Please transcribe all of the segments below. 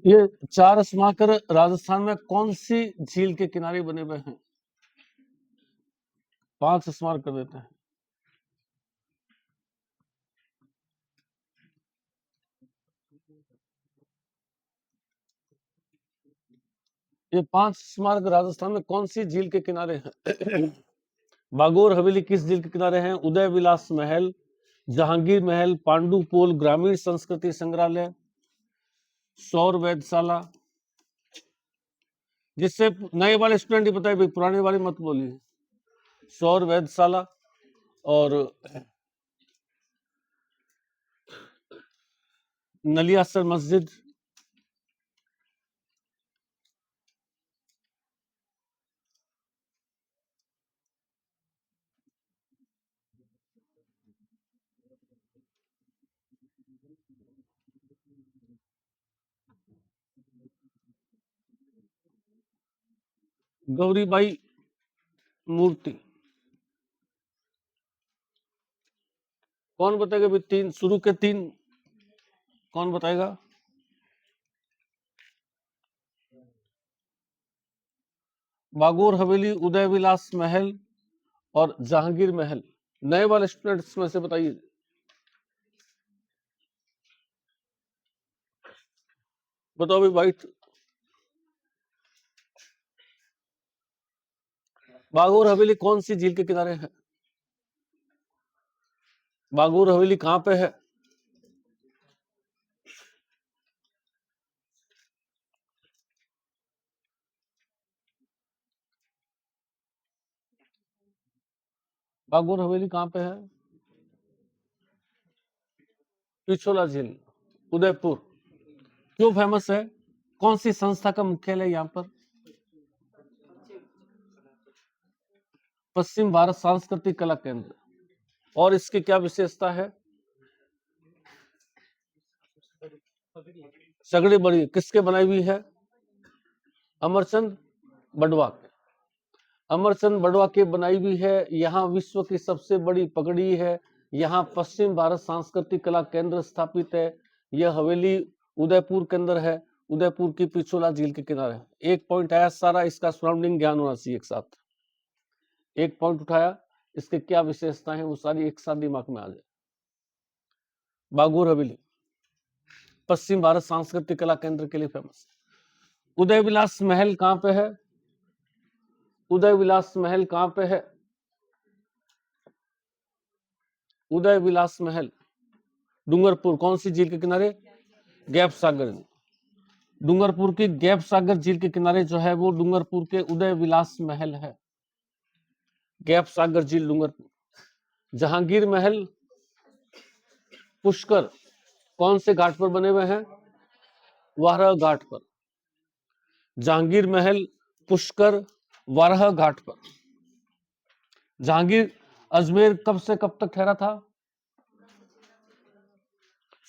ये 4 स्मारक राजस्थान में कौन सी झील के किनारे बने हुए हैं? 5 स्मारक कर देते हैं। ये 5 स्मारक राजस्थान में कौन सी झील के किनारे हैं? बागोर हवेली किस झील के किनारे हैं? उदय विलास महल, जहांगीर महल, पांडु पोल, ग्रामीण संस्कृति संग्रहालय, सौर वेधशाला। जिससे नए वाले स्टूडेंट ही बताए भाई, पुराने वाले मत बोलिए। सौर वेधशाला और नलियासर मस्जिद। गौरीबाई मूर्ति। कौन बताएगा भाई? 3 शुरू के 3 कौन बताएगा? बागोर हवेली, उदय विलास महल और जहांगीर महल। नए वाले स्टूडेंट्स में से बताइए। बताओ भाई वाइट। बागोर हवेली कौन सी झील के किनारे है? बागोर हवेली कहां पे है? बागोर हवेली कहां पे है? पिछोला झील, उदयपुर। क्यों फेमस है? कौन सी संस्था का मुख्यालय है यहाँ पर? पश्चिम भारत सांस्कृतिक कला केंद्र। और इसकी क्या विशेषता है? सगड़ी बड़ी किसके बनाई हुई है? अमरचंद बड़वा के। अमरचंद बड़वा के बनाई हुई है। यहाँ विश्व की सबसे बड़ी पगड़ी है। यहाँ पश्चिम भारत सांस्कृतिक कला केंद्र स्थापित है। यह हवेली उदयपुर के अंदर है। उदयपुर की पिछोला झील के किनारे। 1 पॉइंट आया। सारा इसका सराउंडिंग ज्ञान होना चाहिए एक साथ। 1 पॉइंट उठाया, इसके क्या विशेषता है वो सारी एक साथ दिमाग में आ जाए। बागोर हवेली पश्चिम भारत सांस्कृतिक कला केंद्र के लिए फेमस है। उदय विलास महल कहां पे है? उदय विलास महल कहां पे है? उदय विलास महल डूंगरपुर। कौन सी झील के किनारे? गैप सागर। डूंगरपुर की गैप सागर झील के किनारे जो है वो डूंगरपुर के उदय विलास महल है। गैप सागर झील डूंगरपुर। जहांगीर महल पुष्कर कौन से घाट पर बने हुए हैं? वारह घाट पर। जहांगीर महल पुष्कर वारह घाट पर। जहांगीर अजमेर कब से कब तक ठहरा था?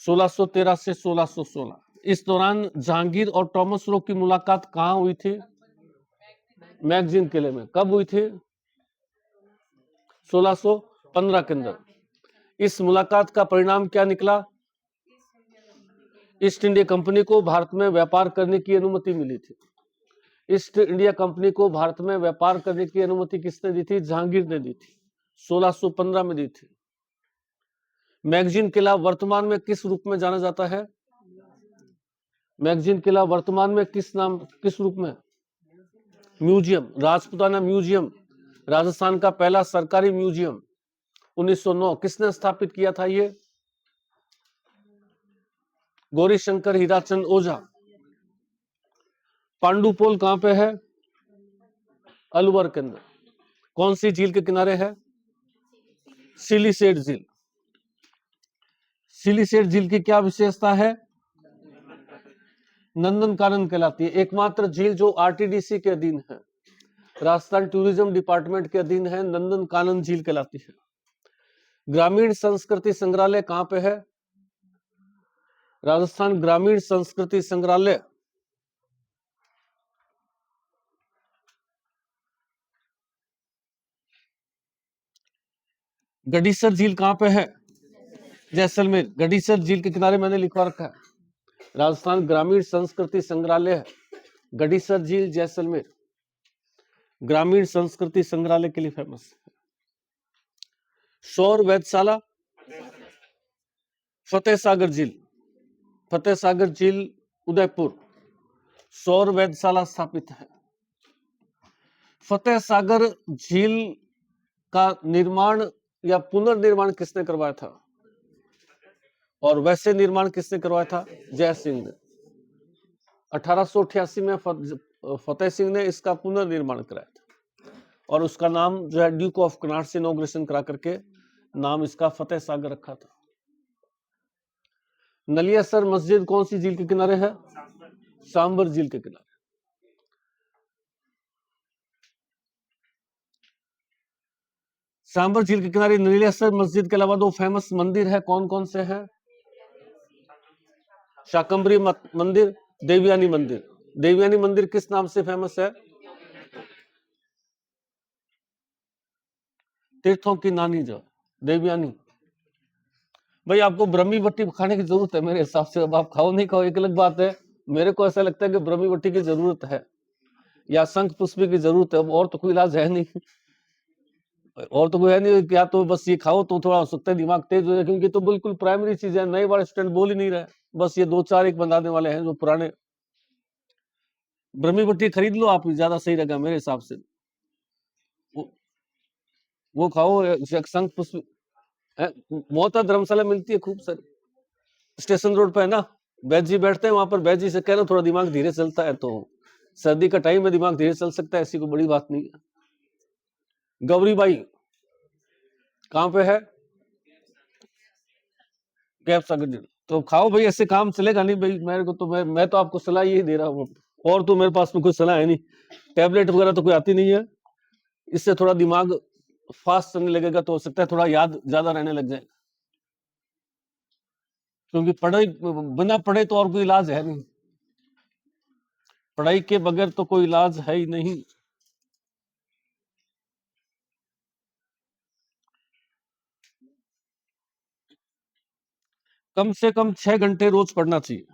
1613 से 1616। इस दौरान जहांगीर और टॉमस रो की मुलाकात कहां हुई थी? मैगजीन किले में। कब हुई थी? 1615 के अंदर। इस मुलाकात का परिणाम क्या निकला? ईस्ट इंडिया कंपनी को भारत में व्यापार करने की अनुमति मिली थी। ईस्ट इंडिया कंपनी को भारत में व्यापार करने की अनुमति किसने दी थी? जहांगीर ने दी थी। 1615 में दी थी। मैगजीन किला वर्तमान में किस रूप में जाना जाता है? मैगजीन किला वर्तमान में किस रूप में? म्यूजियम। राजपुताना म्यूजियम राजस्थान का पहला सरकारी म्यूजियम 1909। किसने स्थापित किया था ये? गौरीशंकर हीराचंद ओझा। पांडुपोल कहां पे है? अलवर के अंदर। कौन सी झील के किनारे है? सिलीसेट झील। सिलीसेट झील की क्या विशेषता है? नंदन कानन कहलाती है। एकमात्र झील जो आरटीडीसी के अधीन है, राजस्थान टूरिज्म डिपार्टमेंट के अधीन है, नंदन कानन झील कहलाती है। ग्रामीण संस्कृति संग्रहालय कहां पे है? राजस्थान ग्रामीण संस्कृति संग्रहालय गडीसर झील कहां पे है? जैसलमेर। गडीसर झील के किनारे मैंने लिखवा रखा है। राजस्थान ग्रामीण संस्कृति संग्रहालय है, गढ़ीसर झील जैसलमेर ग्रामीण संस्कृति संग्रहालय के लिए फेमस है। सौर वेधशाला फतेह सागर झील उदयपुर सौर वेधशाला स्थापित है। फतेह सागर झील का निर्माण या पुनर्निर्माण किसने करवाया था, और वैसे निर्माण किसने करवाया था? जय सिंह ने। 1888 में फतेह सिंह ने इसका पुनर्निर्माण कराया था, और उसका नाम जो है ड्यूक ऑफ कनाट से इनॉग्रेशन करा करके नाम इसका फतेह सागर रखा था। नलियासर मस्जिद कौन सी झील के किनारे है? सांबर झील के किनारे। सांबर झील के किनारे नलियासर मस्जिद के अलावा दो फेमस मंदिर है, कौन कौन से हैं? शाकंभरी मंदिर, देवयानी मंदिर। देवयानी मंदिर किस नाम से फेमस है? तीर्थों की नानी जो देवयानी। भाई आपको ब्रह्मी बट्टी खाने की जरूरत है मेरे हिसाब से, अब आप खाओ नहीं खाओ एक अलग बात है। मेरे को ऐसा लगता है कि ब्रह्मी बट्टी की जरूरत है या शंख पुष्पी की जरूरत है, और तो कोई इलाज है नहीं, और तो कोई है नहीं। क्या तो बस ये खाओ तो थोड़ा हो सकता है दिमाग तेज हो जाए, क्योंकि तो बिल्कुल प्राइमरी चीज है, नए वाले स्टूडेंट बोल ही नहीं रहे, बस ये दो चार एक बनाने वाले हैं जो पुराने। ब्रह्मी बट्टी खरीद लो आप, ज्यादा सही रहेगा मेरे हिसाब से। वो खाओ, शंख पुष्प मोहता धर्मशाला मिलती है खूब सारी, स्टेशन रोड पे है ना, बैद जी बैठते हैं वहां पर। बैद जी से कह रहे थोड़ा दिमाग धीरे चलता है, तो सर्दी का टाइम में दिमाग धीरे चल सकता है, ऐसी कोई बड़ी बात नहीं है। गौरीबाई कहां पे है? गैप सागर। तो खाओ भाई, ऐसे काम चलेगा नहीं भाई। मेरे को तो मैं तो आपको सलाह यही दे रहा हूँ, और तो मेरे पास में कोई सलाह है नहीं। टैबलेट वगैरह तो कोई आती नहीं है, इससे थोड़ा दिमाग फास्ट चलने लगेगा तो हो सकता है थोड़ा याद ज्यादा रहने लग जाए, क्योंकि पढ़ाई बिना पढ़े तो और कोई इलाज है नहीं, पढ़ाई के बगैर तो कोई इलाज है ही नहीं। कम से कम 6 घंटे रोज पढ़ना चाहिए,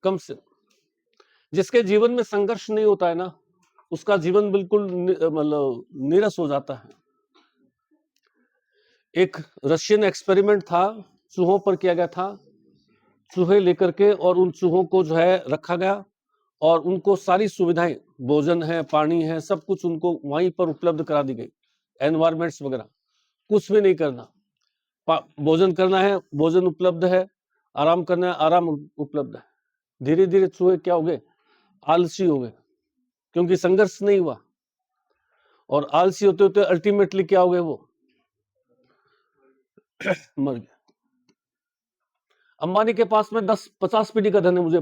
कम से। जिसके जीवन में संघर्ष नहीं होता है ना, उसका जीवन बिल्कुल मतलब नीरस हो जाता है। एक रशियन एक्सपेरिमेंट था, चूहों पर किया गया था। चूहे लेकर के और उन चूहों को जो है रखा गया, और उनको सारी सुविधाएं, भोजन है, पानी है, सब कुछ उनको वहीं पर उपलब्ध करा दी गई। एनवायरमेंट्स वगैरह कुछ भी नहीं करना, भोजन करना है भोजन उपलब्ध है, आराम करना है आराम उपलब्ध है। धीरे धीरे चूहे क्या हो गए? आलसी हो गए, क्योंकि संघर्ष नहीं हुआ, और आलसी होते होते अल्टीमेटली क्या हो गए? वो मर गए। अंबानी के पास में 10-50 पीढ़ी का धन है, मुझे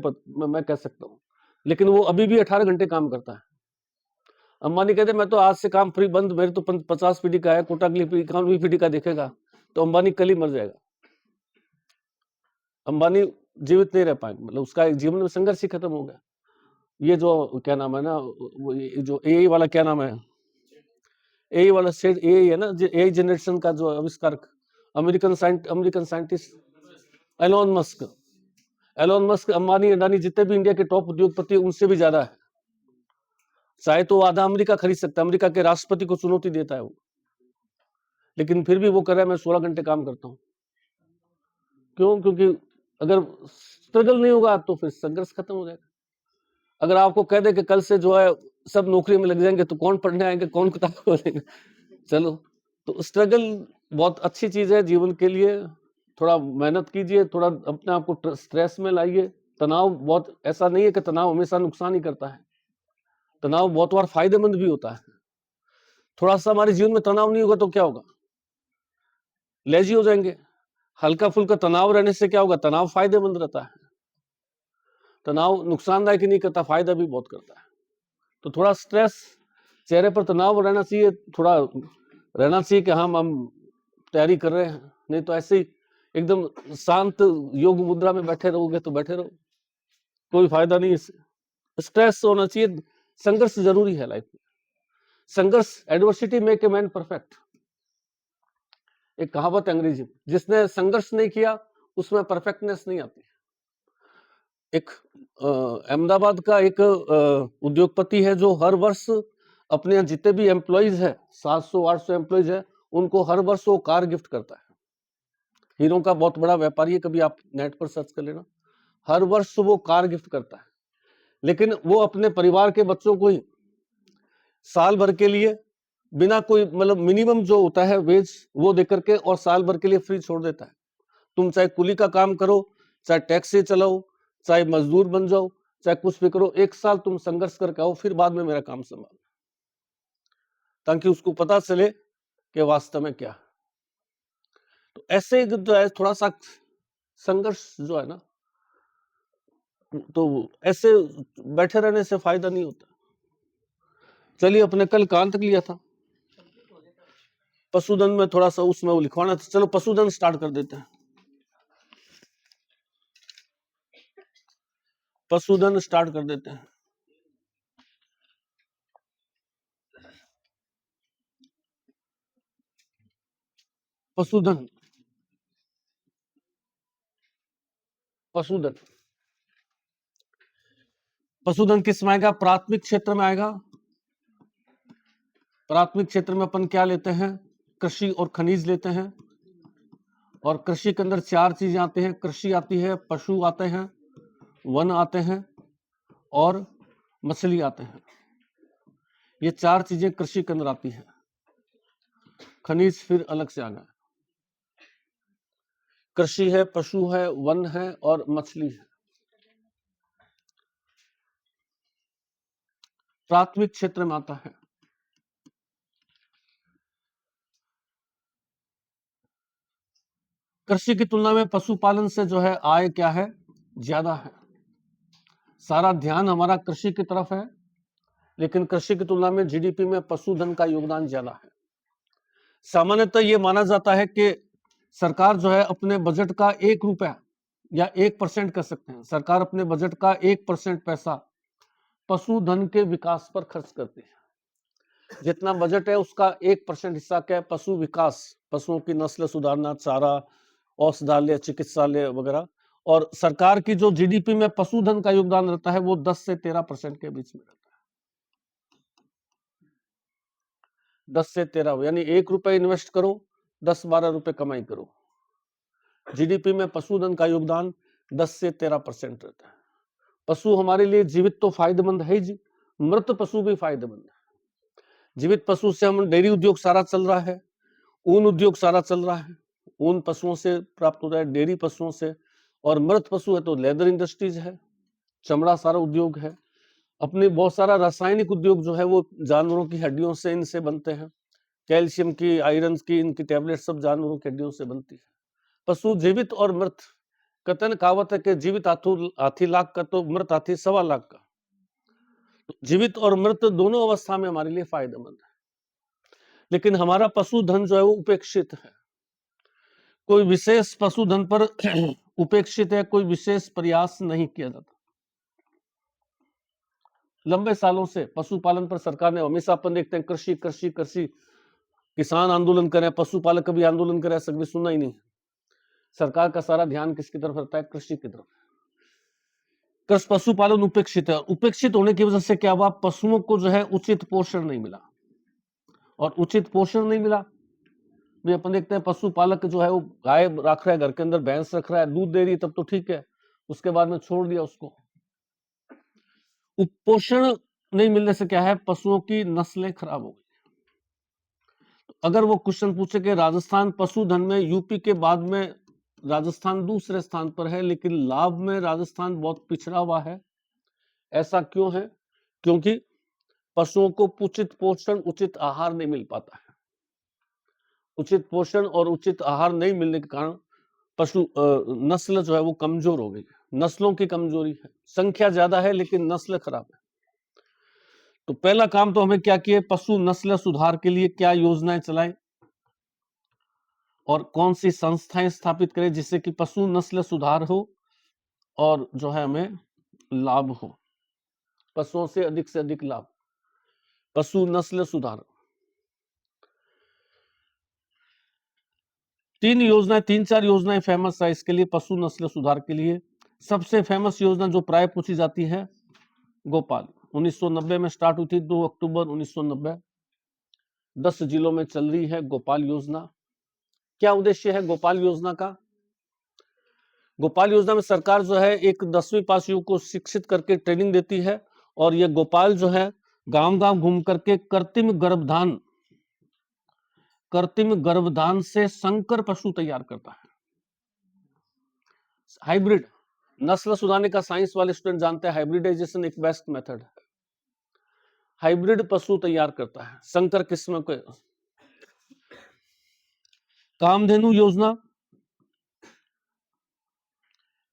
मैं कह सकता हूँ, लेकिन वो अभी भी 18 घंटे काम करता है। अंबानी कहते मैं तो आज से काम फ्री बंद, मेरे तो 50 पीढ़ी का है, कोटा अगली 91 पीढ़ी का देखेगा, तो अंबानी कल ही मर जाएगा। अंबानी जीवित नहीं रह पाएंगे, मतलब उसका जीवन में संघर्ष ही खत्म हो गया। ये जो क्या नाम है ना, जो एआई वाला क्या नाम है, एआई वाला सेट एआई है ना, एआई जनरेशन का जो आविष्कारक, American scientist Elon Musk, Ambani Adani जितने भी इंडिया के टॉप उद्योगपति उनसे भी ज्यादा है। चाहे तो आधा अमेरिका खरीद सकता है, अमेरिका के राष्ट्रपति को चुनौती देता है वो, लेकिन फिर भी वो कर रहा है मैं 16 घंटे काम करता हूँ। क्यों? क्योंकि अगर स्ट्रगल नहीं होगा तो फिर संघर्ष खत्म हो जाएगा। अगर आपको कह दे कि कल से जो है सब नौकरी में लग जाएंगे, तो कौन पढ़ने आएंगे, कौन किताब खोलेंगे? चलो, तो स्ट्रगल बहुत अच्छी चीज है जीवन के लिए। थोड़ा मेहनत कीजिए, थोड़ा अपने आप को स्ट्रेस में लाइए। तनाव बहुत, ऐसा नहीं है कि तनाव हमेशा नुकसान ही करता है, तनाव बहुत बार फायदेमंद भी होता है। थोड़ा सा हमारे जीवन में तनाव नहीं होगा तो क्या होगा? लेजी हो जाएंगे। हल्का फुल्का तनाव रहने से क्या होगा? तनाव फायदेमंद रहता है। तनाव नुकसानदायक ही नहीं करता, फायदा भी बहुत करता है। तो थोड़ा स्ट्रेस, चेहरे पर तनाव रहना चाहिए, थोड़ा रहना चाहिए कि हम तैयारी कर रहे हैं, नहीं तो ऐसे ही एकदम शांत योग मुद्रा में बैठे रहोगे तो बैठे रहो, कोई फायदा नहीं इससे। स्ट्रेस होना चाहिए, संघर्ष जरूरी है लाइफ में। संघर्ष, adversity make a man perfect, एक कहावत अंग्रेजी में। जिसने संघर्ष नहीं किया उसमें परफेक्टनेस नहीं आती। एक अहमदाबाद का एक उद्योगपति है जो हर वर्ष अपने यहाँ जितने भी एम्प्लॉइज है 700-800 एम्प्लॉइज है उनको हर वर्ष वो कार गिफ्ट करता है। हीरो का बहुत बड़ा व्यापारी है, कभी आप नेट पर सर्च कर लेना। हर वर्ष वो कार गिफ्ट करता है, लेकिन वो अपने परिवार के बच्चों को ही साल भर के लिए बिना कोई मतलब मिनिमम जो होता है वेज वो देकर के और साल भर के लिए फ्री छोड़ देता है। तुम चाहे कुली का काम करो, चाहे टैक्सी चलाओ, चाहे मजदूर बन जाओ, चाहे कुछ भी करो, 1 साल तुम संघर्ष करके आओ, फिर बाद में मेरा काम संभालो, ताकि उसको पता चले कि वास्तव में क्या है। तो ऐसे जो है थोड़ा सा संघर्ष जो है ना, तो ऐसे बैठे रहने से फायदा नहीं होता। चलिए, अपने कल कहां तक लिया था? पशुधन में थोड़ा सा उसमें वो लिखवाना था। चलो पशुधन स्टार्ट कर देते हैं। पशुधन स्टार्ट कर देते हैं। पशुधन पशुधन पशुधन किस में आएगा? प्राथमिक क्षेत्र में आएगा। प्राथमिक क्षेत्र में अपन क्या लेते हैं? कृषि और खनिज लेते हैं। और कृषि के अंदर 4 चीजें आती हैं। कृषि आती है, पशु आते हैं, वन आते हैं और मछली आते हैं। ये 4 चीजें कृषि के अंदर आती हैं। खनिज फिर अलग से आ गए। कृषि है, पशु है, वन है और मछली है। प्राथमिक क्षेत्र में आता है। कृषि की तुलना में पशुपालन से जो है आय क्या है? ज्यादा है। सारा ध्यान हमारा कृषि की तरफ है, लेकिन कृषि की तुलना में जीडीपी में पशुधन का योगदान ज्यादा है। सामान्यतः ये माना जाता है कि सरकार जो है अपने बजट का 1 रुपया या 1% कह सकते हैं, सरकार अपने बजट का 1% पैसा पशुधन के विकास पर खर्च करती है। जितना बजट है उसका 1% हिस्सा क्या है? पशु विकास, पशुओं की नस्ल सुधारना, चारा, औषधालय, चिकित्सालय वगैरह। और सरकार की जो जीडीपी में पशुधन का योगदान रहता है वो 10 से 13% के बीच में रहता है। 10 से 13, यानी 1 रुपए इन्वेस्ट करो, 10-12 रुपए कमाई करो। जीडीपी में पशुधन का योगदान 10 से 13% रहता है। पशु हमारे लिए जीवित तो फायदेमंद है जी, मृत पशु भी फायदेमंद है। जीवित पशु से हम डेयरी उद्योग सारा चल रहा है, ऊन उद्योग सारा चल रहा है, ऊन पशुओं से प्राप्त होता है, डेयरी पशुओं से। और मृत पशु है तो लेदर इंडस्ट्रीज है, चमड़ा सारा उद्योग है। अपने बहुत सारा रासायनिक उद्योग जो है वो जानवरों की हड्डियों से इनसे बनते हैं। कैल्शियम की, आयरन की, इनकी टैबलेट सब जानवरों की हड्डियों से बनती है। पशु जीवित और मृत, कथन कहावत है कि जीवित हाथी लाख का तो मृत हाथी 1.25 लाख का। तो जीवित और मृत दोनों अवस्था में हमारे लिए फायदेमंद है, लेकिन हमारा पशुधन जो है वो उपेक्षित है। कोई विशेष पशुधन पर उपेक्षित है, कोई विशेष प्रयास नहीं किया जाता। लंबे सालों से पशुपालन पर सरकार ने हमेशा, अपन देखते हैं कृषि कृषि कृषि, किसान आंदोलन करे, पशुपालक कभी आंदोलन करे, ऐसा कभी सुना ही नहीं। सरकार का सारा ध्यान किसकी तरफ रहता है? कृषि की तरफ। कृषि पशुपालन उपेक्षित है, उपेक्षित होने की वजह से क्या हुआ? पशुओं को जो है उचित पोषण नहीं मिला। और उचित पोषण नहीं मिला भी अपन देखते हैं पशुपालक जो है वो गाय रख रहा है घर के अंदर, भैंस रख रहा है, दूध दे रही है, तब तो ठीक है, उसके बाद में छोड़ दिया उसको। पोषण नहीं मिलने से क्या है? पशुओं की नस्लें खराब हो गई। अगर वो क्वेश्चन पूछे कि राजस्थान पशुधन में यूपी के बाद में राजस्थान दूसरे स्थान पर है, लेकिन लाभ में राजस्थान बहुत पिछड़ा हुआ है, ऐसा क्यों है? क्योंकि पशुओं को उचित पोषण, उचित आहार नहीं मिल पाता है। उचित पोषण और उचित आहार नहीं मिलने के कारण पशु नस्ल जो है वो कमजोर हो गई है। नस्लों की कमजोरी है, संख्या ज्यादा है लेकिन नस्ल खराब है। तो पहला काम तो हमें क्या किए? पशु नस्ल सुधार के लिए क्या योजनाएं चलाएं और कौन सी संस्थाएं स्थापित करें जिससे कि पशु नस्ल सुधार हो और जो है हमें लाभ हो, पशुओं से अधिक लाभ। पशु नस्ल सुधार 3 योजनाएं, 3-4 योजनाएं फेमस है इसके लिए, पशु नस्ल सुधार के लिए। सबसे फेमस योजना जो प्राय पूछी जाती है, गोपाल, 1990 में स्टार्ट हुई थी, 2 अक्टूबर 1990। 10 जिलों में चल रही है गोपाल योजना। क्या उद्देश्य है गोपाल योजना का? गोपाल योजना में सरकार जो है एक 10वीं पास युवक को शिक्षित करके ट्रेनिंग देती है, और ये गोपाल जो है गांव गांव घूम करके कृत्रिम गर्भधान से संकर पशु तैयार करता है। हाइब्रिड नस्ल सुधारने का साइंस वाले स्टूडेंट जानते हैं, हाइब्रिडाइजेशन एक बेस्ट मेथड है। हाइब्रिड पशु तैयार करता है, संकर किस्म के। कामधेनु योजना,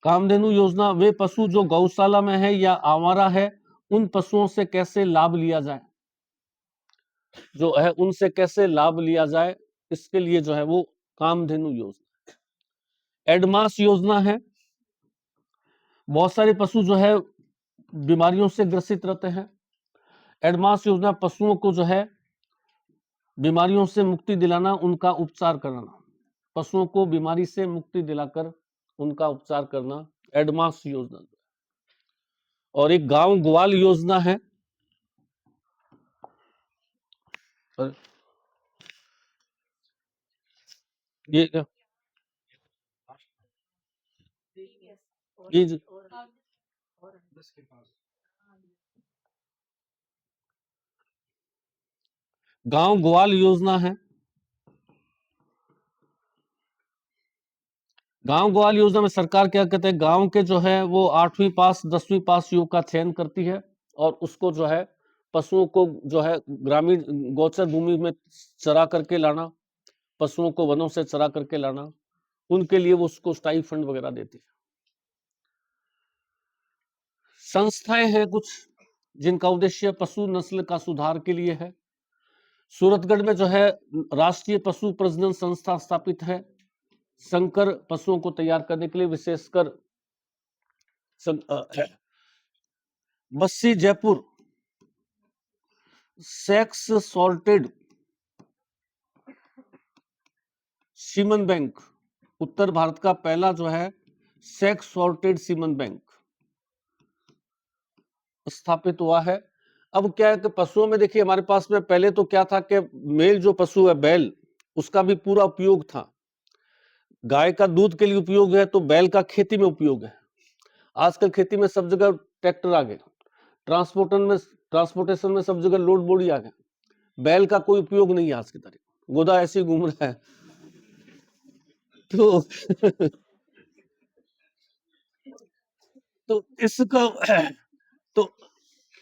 कामधेनु योजना वे पशु जो गौशाला में है या आवारा है, उन पशुओं से कैसे लाभ लिया जाए, जो है उनसे कैसे लाभ लिया जाए, इसके लिए जो है वो कामधेनु योजना। एडमास योजना है, बहुत सारे पशु जो है बीमारियों से ग्रसित रहते हैं। एडमास योजना पशुओं को जो है बीमारियों से मुक्ति दिलाना, उनका उपचार कराना, पशुओं को बीमारी से मुक्ति दिलाकर उनका उपचार करना, एडमास योजना। और एक गांव ग्वाल योजना है, ये ये गांव ग्वाल योजना है। गांव ग्वाल योजना में सरकार क्या कहते हैं, गांव के जो है वो 8वीं पास 10वीं पास युवक का चयन करती है, और उसको जो है पशुओं को जो है ग्रामीण गोचर भूमि में चरा करके लाना, पशुओं को वनों से चरा करके लाना, उनके लिए वो उसको स्टाइपेंड वगैरह देती है। संस्थाएं हैं कुछ जिनका उद्देश्य पशु नस्ल का सुधार के लिए है। सूरतगढ़ में जो है राष्ट्रीय पशु प्रजनन संस्था स्थापित है, संकर पशुओं को तैयार करने के लिए, विशेषकर Bassi Jaipur sex sorted semen bank, उत्तर भारत का पहला जो है सेक्स सॉर्टेड सीमन बैंक स्थापित हुआ है। अब क्या है कि पशुओं में देखिए हमारे पास में पहले तो क्या था कि मेल जो पशु है बैल, उसका भी पूरा उपयोग था। गाय का दूध के लिए उपयोग है, तो बैल का खेती में उपयोग है। आजकल खेती में सब जगह ट्रैक्टर आ गए, ट्रांसपोर्टेशन में सब जगह लोड बोरी आ गए, बैल का कोई उपयोग नहीं है आज की तारीख, गोदा ऐसे ही घूम रहा है। तो तो इसका तो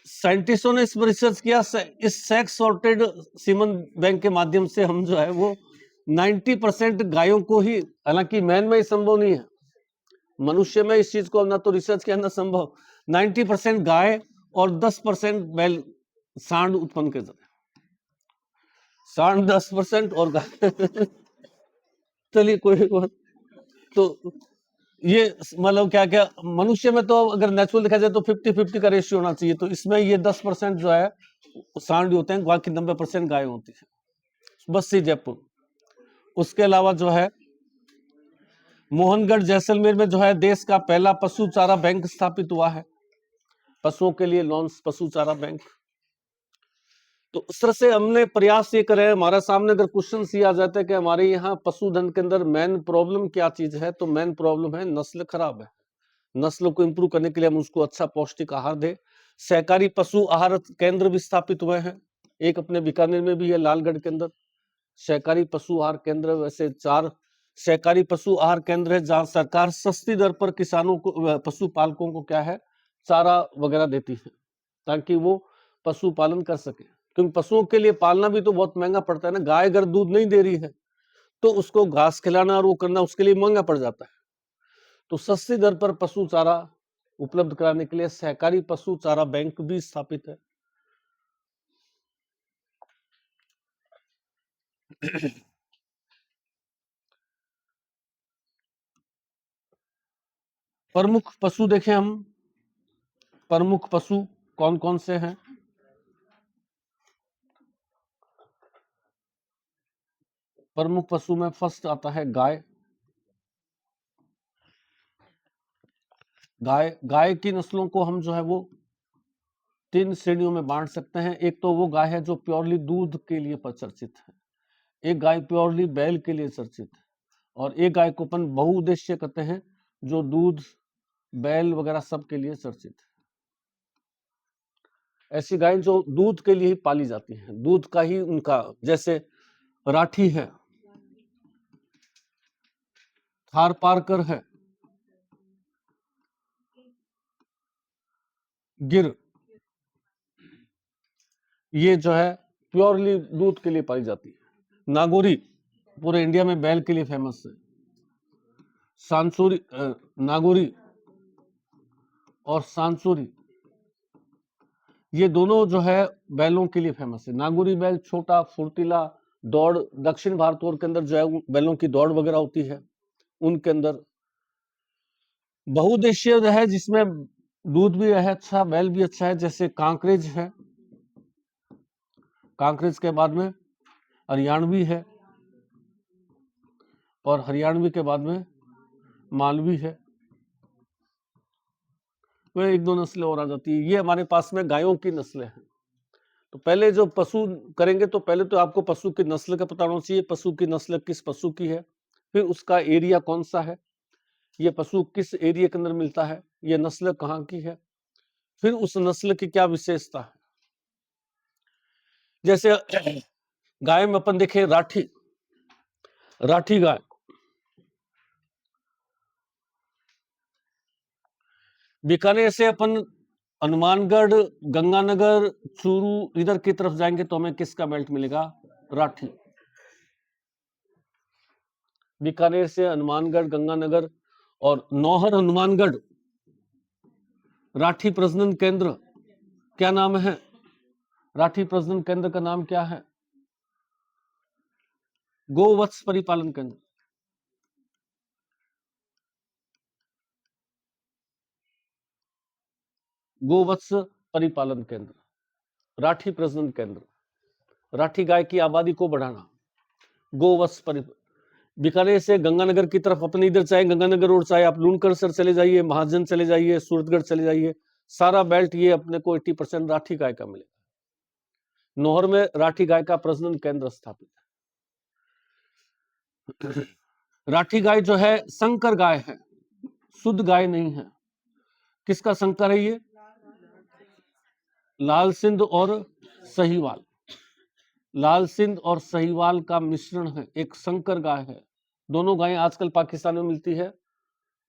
साइंटिस्टों ने इस पर रिसर्च किया, इस सेक्स सॉर्टेड सीमन बैंक के माध्यम से हम जो है वो 90% गायों को ही, हालांकि मैन में ही संभव नहीं है, मनुष्य में इस चीज को ना तो रिसर्च किया ना संभव, 90% गाय और 10% बैल सांड उत्पन्न कर सकते, सांड 10% और गाय चलिए कोई तो ये मतलब क्या क्या मनुष्य में तो अगर नेचुरल देखा जाए तो 50-50 का रेशियो होना चाहिए, तो इसमें ये 10% जो है सांड होते हैं, बाकी 90% गाय होती है। बस्सी जयपुर, उसके अलावा जो है मोहनगढ़ जैसलमेर में जो है देश का पहला पशु चारा बैंक स्थापित हुआ है, पशुओं के लिए लोन पशु चारा बैंक। तो उस तरह से हमने प्रयास ये करे, हमारे सामने अगर क्वेश्चन ये आ जाता है कि हमारे यहाँ पशुधन के अंदर मेन प्रॉब्लम क्या चीज है, तो मेन प्रॉब्लम है नस्ल खराब है। नस्ल को इंप्रूव करने के लिए हम उसको अच्छा पौष्टिक आहार दे। सहकारी पशु आहार केंद्र भी स्थापित हुए हैं, एक अपने बीकानेर में भी है, लालगढ़ के अंदर सहकारी पशु आहार केंद्र। वैसे 4 सहकारी पशु आहार केंद्र है जहां सरकार सस्ती दर पर किसानों को, पशु पालकों को क्या है चारा वगैरह देती है, ताकि वो पशु पालन कर सके, क्योंकि पशुओं के लिए पालना भी तो बहुत महंगा पड़ता है ना। गाय अगर दूध नहीं दे रही है तो उसको घास खिलाना और वो करना उसके लिए महंगा पड़ जाता है। तो सस्ती दर पर पशु चारा उपलब्ध कराने के लिए सहकारी पशु चारा बैंक भी स्थापित है। प्रमुख पशु देखें हम, प्रमुख पशु कौन कौन से हैं? प्रमुख पशु में फर्स्ट आता है गाय। गाय की नस्लों को हम जो है वो 3 श्रेणियों में बांट सकते हैं। एक तो वो गाय है जो प्योरली दूध के लिए प्रचर्चित है, एक गाय प्योरली बैल के लिए चर्चित है, और एक गाय को अपन बहुउद्देश्य कहते हैं जो दूध, बैल वगैरह सब के लिए चर्चित है। ऐसी गाय जो दूध के लिए ही पाली जाती हैं, दूध का ही उनका, जैसे राठी है, थारपारकर है, गिर, ये जो है प्योरली दूध के लिए पाली जाती है। नागौरी पूरे इंडिया में बैल के लिए फेमस है। सांसूरी, नागौरी और सांसूरी ये दोनों जो है बैलों के लिए फेमस है। नागौरी बैल छोटा, फुर्तीला, दौड़, दक्षिण भारत के अंदर जो है बैलों की दौड़ वगैरह होती है, उनके अंदर बहुउद्देशीय है जिसमें दूध भी है अच्छा, बैल भी अच्छा है, जैसे कांकरेज है, कांकरेज के बाद में हरियाणवी है, और हरियाणवी के बाद में मालवी है। तो एक दो नस्लें और आ जाती है। ये हमारे पास में गायों की नस्लें हैं। तो पहले जो पशु करेंगे तो पहले तो आपको पशु की नस्ल का पता होना चाहिए, पशु की नस्ल किस पशु की है, फिर उसका एरिया कौन सा है, ये पशु किस एरिया के अंदर मिलता है, ये नस्ल कहाँ की है, फिर उस नस्ल की क्या विशेषता है। जैसे गाय में अपन देखें राठी, राठी गाय, बीकानेर से अपन हनुमानगढ़, गंगानगर, चूरू इधर की तरफ जाएंगे तो हमें किसका बेल्ट मिलेगा, राठी। बीकानेर से हनुमानगढ़, गंगानगर और नौहर हनुमानगढ़ राठी प्रजनन केंद्र, क्या नाम है, राठी प्रजनन केंद्र का नाम क्या है, गोवत्स परिपालन केंद्र। गोवत्स परिपालन केंद्र, राठी प्रजनन केंद्र, राठी गाय की आबादी को बढ़ाना, गोवत्स परिपालन। बीकानेर से गंगानगर की तरफ अपने इधर चाहे गंगानगर रोड, चाहे आप लूणकरसर चले जाइए, महाजन चले जाइए, सूरतगढ़ चले जाइए, सारा बेल्ट ये अपने को 80% राठी गाय का मिलेगा। नौहर में राठी गाय का प्रजनन केंद्र स्थापित है। राठी गाय जो है संकर गाय है, शुद्ध गाय नहीं है। किसका संकर है ये, लाल सिंध और सहीवाल, लाल सिंध और सहीवाल का मिश्रण है, एक संकर गाय है। दोनों गायें आजकल पाकिस्तान में मिलती है,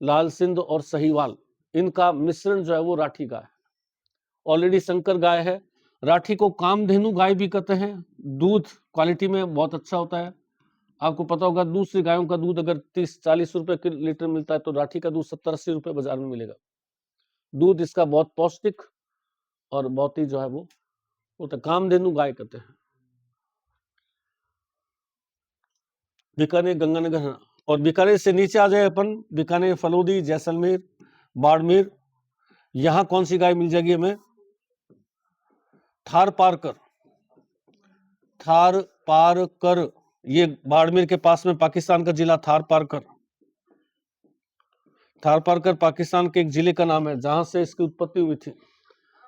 लाल सिंध और सहीवाल, इनका मिश्रण जो है वो राठी गाय है, ऑलरेडी संकर गाय है। राठी को कामधेनु गाय भी कहते हैं, दूध क्वालिटी में बहुत अच्छा होता है। आपको पता होगा दूसरी गायों का दूध अगर 30-40 रुपए लीटर मिलता है तो राठी का दूध 70-80 रुपए बाजार में मिलेगा। दूध इसका बहुत पौष्टिक और बहुत ही जो है वो होता है, कामधेनु गाय कहते हैं। बीकानेर, गंगानगर, और बीकानेर से नीचे आ जाए अपन, बीकानेर, फलोदी, जैसलमेर, बाड़मेर, यहां कौन सी गाय मिल जाएगी हमें, थारपारकर, थारपारकर, ये बाड़मेर के पास में पाकिस्तान का जिला थारपारकर, थारपारकर पाकिस्तान के एक जिले का नाम है जहां से इसकी उत्पत्ति हुई थी।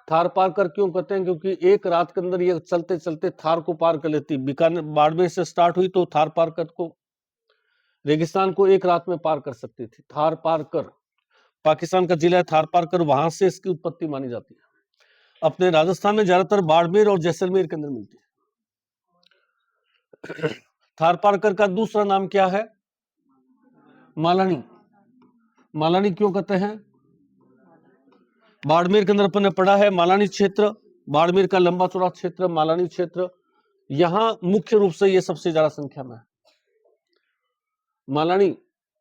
थारपारकर क्यों कहते हैं, क्योंकि एक रात के अंदर ये चलते चलते थार को पार कर लेती। बीकानेर, बाड़मेर से स्टार्ट हुई तो थारपारकर को, रेगिस्तान को एक रात में पार कर सकती थी। थारपारकर पाकिस्तान का जिला है, थारपारकर, वहां से इसकी उत्पत्ति मानी जाती है। अपने राजस्थान में ज्यादातर बाड़मेर और जैसलमेर के अंदर मिलती है। थारपारकर का दूसरा नाम क्या है, मालानी। मालानी क्यों कहते हैं, बाड़मेर के अंदर अपन ने पढ़ा है मालानी क्षेत्र, बाड़मेर का लंबा चौड़ा क्षेत्र मालानी क्षेत्र, यहां मुख्य रूप से ये सबसे ज्यादा संख्या में है मालानी,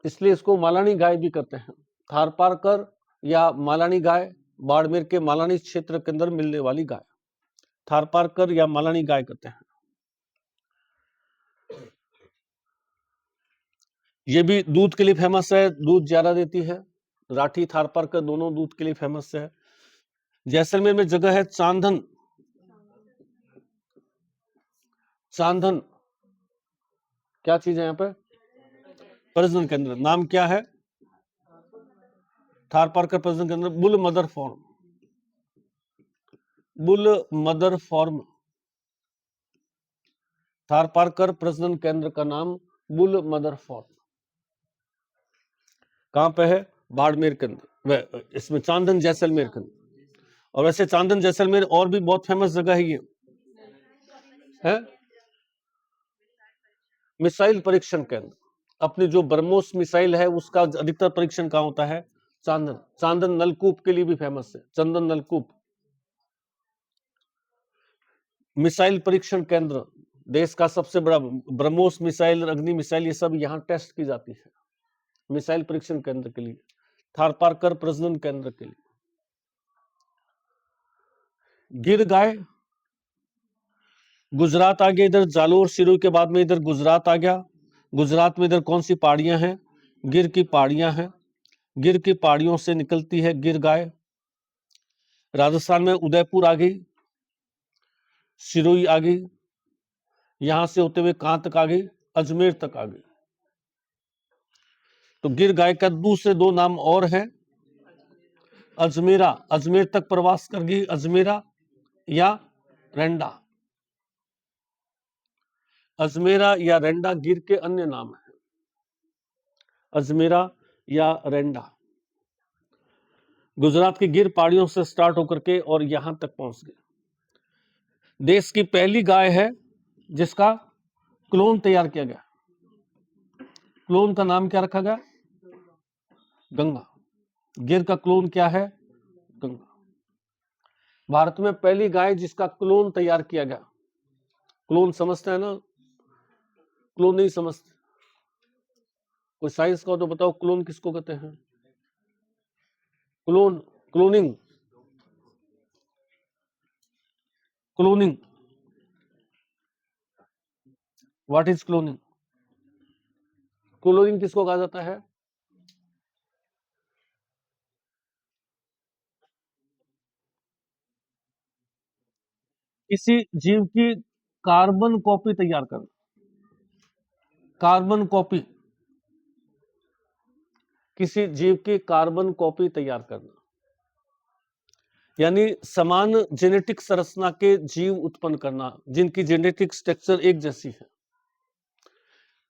इसलिए इसको मालानी गाय भी कहते हैं। थारपारकर या मालानी गाय, बाड़मेर के मालानी क्षेत्र के अंदर मिलने वाली गाय, थारपारकर या मालानी गाय कहते हैं। ये भी दूध के लिए फेमस है, दूध ज्यादा देती है। राठी, थारपारकर दोनों दूध के लिए फेमस है। जैसलमेर में जगह है चांदन, चांदन क्या चीज है यहाँ पे, प्रजनन केंद्र, नाम क्या है, थार पार्कर प्रजनन केंद्र, bull mother form, bull mother form, Thar Parker प्रजनन केंद्र का नाम बुल मदर फॉर्म। कहां पे है? बाड़मेर के अंदर, इसमें चांदन जैसलमेर के अंदर। और वैसे चांदन जैसलमेर और भी बहुत फेमस जगह है ये है मिसाइल परीक्षण केंद्र। अपनी जो ब्रह्मोस मिसाइल है उसका अधिकतर परीक्षण कहां होता है? चांदन। चांदन नलकूप के लिए भी फेमस है, चंदन नलकूप। मिसाइल परीक्षण केंद्र, देश का सबसे बड़ा ब्रह्मोस मिसाइल, अग्नि मिसाइल, ये सब यहां टेस्ट की जाती है मिसाइल परीक्षण केंद्र के लिए, थार पार्कर प्रजनन केंद्र के लिए। गिर गाय, गुजरात आ गया, इधर जालोर सिरोही के बाद में इधर गुजरात आ गया। गुजरात में इधर कौन सी पहाड़ियां हैं? गिर की पहाड़ियां हैं, गिर की पहाड़ियों से निकलती है गिर गाय। राजस्थान में उदयपुर आ गई, सिरोही आ गई, यहां से होते हुए कहां तक आ गई? अजमेर तक आ गई। तो गिर गाय का दूसरे दो नाम और हैं, अजमेरा, अजमेर तक प्रवास कर गई, अजमेरा या रेंडा। अजमेरा या रेंडा गिर के अन्य नाम है, अजमेरा या रेंडा। गुजरात की गिर पहाड़ियों से स्टार्ट होकर के और यहां तक पहुंच गए। देश की पहली गाय है जिसका क्लोन तैयार किया गया। क्लोन का नाम क्या रखा गया? गंगा। गिर का क्लोन क्या है? गंगा। भारत में पहली गाय जिसका क्लोन तैयार किया गया। क्लोन समझते हैं ना? क्लोन नहीं समझते? कोई साइंस का हो तो बताओ, क्लोन किसको कहते हैं? Clone, cloning, cloning, what is cloning? Cloning किसको कहा जाता है? किसी जीव की कार्बन कॉपी तैयार करना, कार्बन कॉपी, किसी जीव की कार्बन कॉपी तैयार करना, यानी समान जेनेटिक संरचना के जीव उत्पन्न करना जिनकी जेनेटिक स्ट्रक्चर एक जैसी है।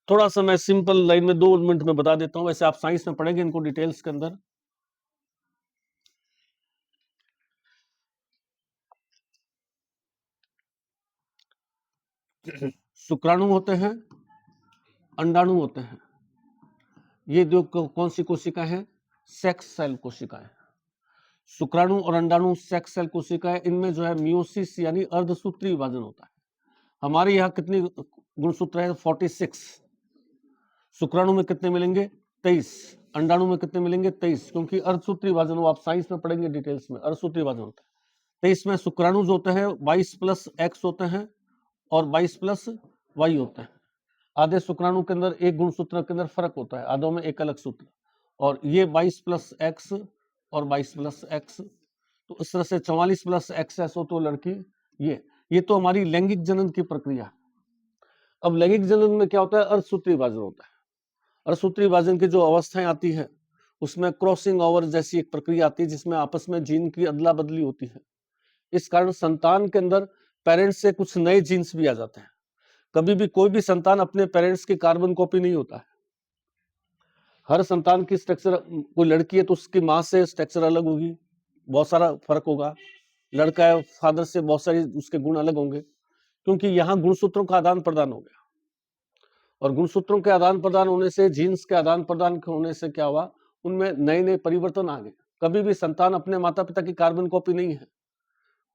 थोड़ा सा मैं सिंपल लाइन में 2 मिनट में बता देता हूं, वैसे आप साइंस में पढ़ेंगे इनको डिटेल्स के अंदर। शुक्राणु होते हैं, अंडाणु होते हैं, ये जो कौन सी कोशिका है? सेक्स सेल कोशिकाएं। शुक्राणु और अंडाणु सेक्स सेल कोशिकाएं, इनमें जो है मियोसिस यानी अर्धसूत्री विभाजन होता है। हमारे यहाँ कितनी गुणसूत्र है? 46। शुक्राणु में कितने मिलेंगे? 23। अंडाणु में कितने मिलेंगे? 23, क्योंकि अर्धसूत्री विभाजन, वो आप साइंस में पढ़ेंगे डिटेल्स में, अर्धसूत्री विभाजन होता है। 23 में शुक्राणु जो होते हैं 22 प्लस एक्स होते हैं और 22 प्लस वाई होते हैं। आधे शुक्राणु के अंदर एक गुणसूत्र के अंदर फर्क होता है, आधों में एक अलग सूत्र, और ये 22 प्लस एक्स और 22 प्लस एक्स, तो इस तरह से 44 प्लस एक्स एस हो तो लड़की। ये तो हमारी लैंगिक जनन की प्रक्रिया। अब लैंगिक जनन में क्या होता है? अर्धसूत्री विभाजन होता है। अर्धसूत्री विभाजन की जो अवस्थाएं आती है उसमें क्रॉसिंग ओवर जैसी एक प्रक्रिया आती है जिसमें आपस में जीन की अदला बदली होती है। इस कारण संतान के अंदर पेरेंट्स से कुछ नए जीन्स भी आ जाते हैं। कभी भी कोई भी संतान अपने पेरेंट्स की कार्बन कॉपी नहीं होता है। हर संतान की स्ट्रक्चर, कोई लड़की है तो उसकी माँ से स्ट्रक्चर अलग होगी, बहुत सारा फर्क होगा। लड़का है, फादर से बहुत सारी उसके गुण अलग होंगे, क्योंकि यहाँ गुणसूत्रों का आदान प्रदान हो गया। और गुणसूत्रों के आदान प्रदान होने से, जीन्स के आदान प्रदान होने से क्या हुआ? उनमें नए नए परिवर्तन आ गए। कभी भी संतान अपने माता पिता की कार्बन कॉपी नहीं है।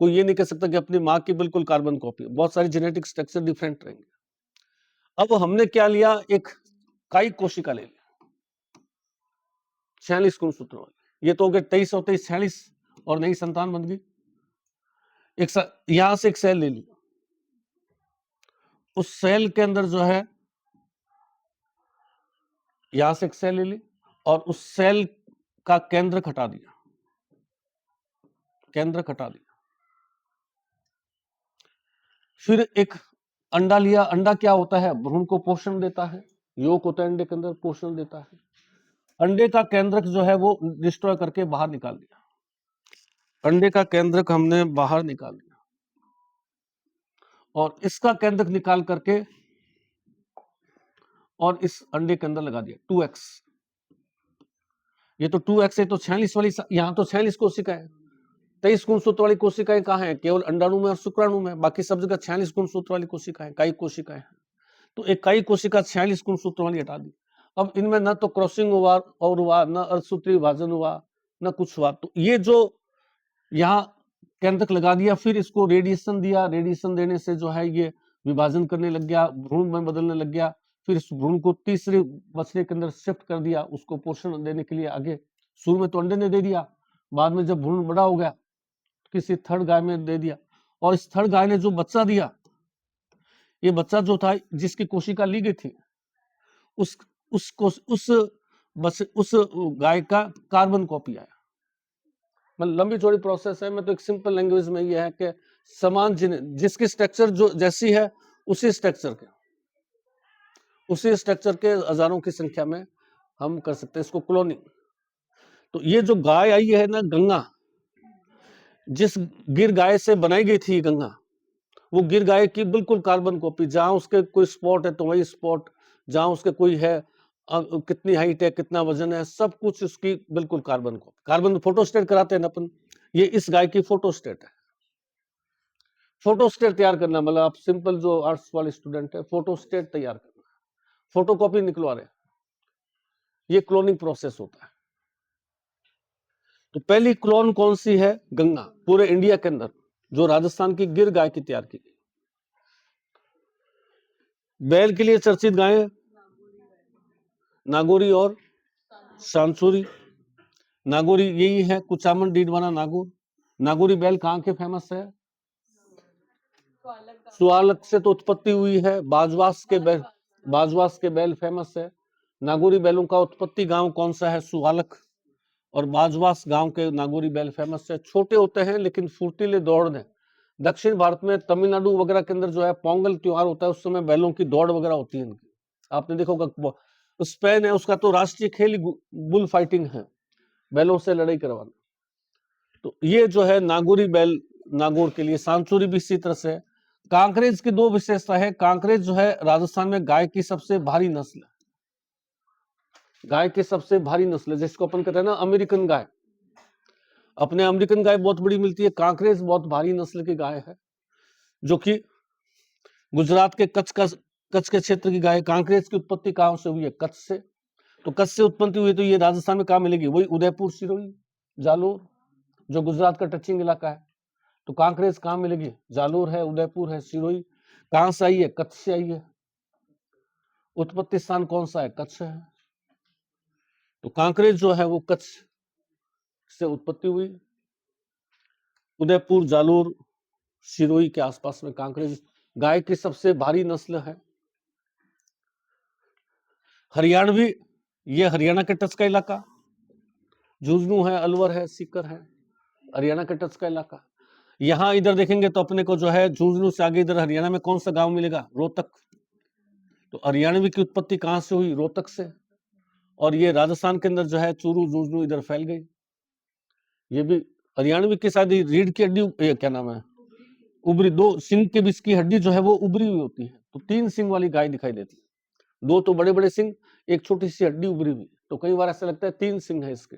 कोई ये नहीं कह सकता कि अपनी माँ की बिल्कुल कार्बन कॉपी, बहुत सारी जेनेटिक स्ट्रक्चर डिफरेंट रहेंगे। अब हमने क्या लिया? एक कायिक कोशिका ले ली, 46 गुणसूत्रों वाली। ये तो हो गए 23 और 23 46, और नई संतान बन गई। यहां से एक सेल ले ली, उस सेल के अंदर जो है, यहां से एक सेल ले ली और उस सेल का केंद्र हटा दिया, केंद्र हटा दिया। फिर एक अंडा लिया। अंडा क्या होता है? भ्रूण को पोषण देता है, योग होता है अंडे के अंदर, पोषण देता है। अंडे का केंद्रक जो है वो डिस्ट्रॉय करके बाहर निकाल दिया, अंडे का केंद्रक हमने बाहर निकाल दिया और इसका केंद्रक निकाल करके और इस अंडे के अंदर लगा दिया 2x। ये तो 2x है, तो 46 वाली, यहाँ तो 46 कोशिका है। 23 गुणसूत्र वाली कोशिकाएं कहाँ है? केवल अंडाणु में और शुक्राणु में, बाकी सब जगह 46 गुणसूत्र वाली कोशिकाएं, कायिक कोशिकाएं। तो एक कायिक कोशिका 46 गुणसूत्र वाली हटा दी। अब इनमें न तो क्रॉसिंग हुआ न अर्धसूत्री विभाजन हुआ न कुछ हुआ। तो ये जो यहाँ केंद्रक लगा दिया, फिर इसको रेडिएशन दिया, रेडिएशन देने से जो है ये विभाजन करने लग गया, भ्रूण में बदलने लग गया। फिर इस भ्रूण को तीसरे बछड़े के अंदर शिफ्ट कर दिया, उसको पोषण देने के लिए आगे। शुरू में तो अंडे ने दे दिया, बाद में जब भ्रूण बड़ा हो गया किसी थर्ड गाय में दे दिया, और इस थर्ड गाय ने जो बच्चा दिया, ये बच्चा जो था जिसकी कोशिका ली गई थी, उस गाय का कार्बन कॉपी आया। मतलब लंबी चौड़ी प्रोसेस है, मैं तो एक सिंपल लैंग्वेज में ये है कि समान जिसकी स्ट्रक्चर जो जैसी है उसी स्ट्रक्चर के हजारों की संख्या में हम कर सकते हैं इसको क्लोनिंग। तो ये जो गाय आई है ना गंगा, जिस गिर गाय से बनाई गई थी गंगा, वो गिर गाय की बिल्कुल कार्बन कॉपी। जहां उसके कोई स्पॉट है तो वही स्पॉट, जहां उसके कोई है, कितनी हाइट है, कितना वजन है, सब कुछ उसकी बिल्कुल कार्बन कॉपी। कार्बन फोटोस्टेट कराते हैं ना अपन, ये इस गाय की फोटोस्टेट है। फोटोस्टेट तैयार करना मतलब आप सिंपल जो आर्ट्स वाले स्टूडेंट है, फोटोस्टेट तैयार करना, फोटोकॉपी निकलवा रहे, ये क्लोनिंग प्रोसेस होता है। तो पहली क्लोन कौन सी है? गंगा, पूरे इंडिया के अंदर, जो राजस्थान की गिर गाय की तैयार की गई। बैल के लिए चर्चित गाय नागौरी और सांसूरी। नागौरी यही है कुचामन डीडवाना नागौर। नागौरी बैल कहाँ के फेमस है? सुआलक से तो उत्पत्ति हुई है। बाजवास के बैल फेमस है। नागौरी बैलों का उत्पत्ति गांव कौन सा है? सुआलक और बाजवास गांव के नागौरी बैल फेमस है। छोटे होते हैं लेकिन फुर्तीले दौड़ने। दक्षिण भारत में तमिलनाडु वगैरह के अंदर जो है पोंगल त्योहार होता है, उस समय बैलों की दौड़ वगैरह होती है इनकी। आपने देखा होगा, स्पेन है उसका तो राष्ट्रीय खेल ही बुल फाइटिंग है, बैलों से लड़ाई करवाना। तो ये जो है नागौरी बैल नागौर के लिए। सांसूरी भी इसी तरह से। कांकरेज की दो विशेषता है। कांकरेज जो है राजस्थान में गाय की सबसे भारी नस्ल है, गाय की सबसे भारी नस्ल है, जिसको अपन कहते हैं ना अमेरिकन गाय। अपने अमेरिकन गाय बहुत बड़ी मिलती है, कांकरेज बहुत भारी नस्ल की गाय है, जो कि गुजरात के कच्छ के क्षेत्र की गाय। कांकरेज की उत्पत्ति कहां से हुई है? कच्छ से। तो कच्छ से उत्पत्ति हुई तो ये राजस्थान में कहां मिलेगी? वही उदयपुर, सिरोही, जालोर, जो गुजरात का टचिंग इलाका है। तो कांकरेज कहां मिलेगी? जालोर है, उदयपुर है, सिरोही। कहां से आई है? कच्छ से आई है। उत्पत्ति स्थान कौन सा है? कच्छ है। तो कांकरेज जो है वो कच्छ से उत्पत्ति हुई। उदयपुर, जालोर, सिरोही के आसपास में कांकरेज गाय की सबसे भारी नस्ल है। हरियाणवी, ये हरियाणा के टच का इलाका, झुंझुनू है, अलवर है, सीकर है, हरियाणा के टच का इलाका। यहाँ इधर देखेंगे तो अपने को जो है झुंझुनू से आगे इधर हरियाणा में कौन सा गांव मिलेगा? रोहतक। तो हरियाणवी की उत्पत्ति कहां से हुई? रोहतक से। और ये राजस्थान के अंदर जो है चूरू, झुंझुनू इधर फैल गई। ये भी हरियाणवी के साथ रीढ़ की हड्डी, क्या नाम है, उबरी, दो सिंह के बीच की हड्डी जो है वो उबरी हुई होती है। तो 3 सिंह वाली गाय दिखाई देती है, 2 तो बड़े बड़े सिंह, एक छोटी सी हड्डी उबरी हुई। तो कई बार ऐसा लगता है 3 सिंह है इसके,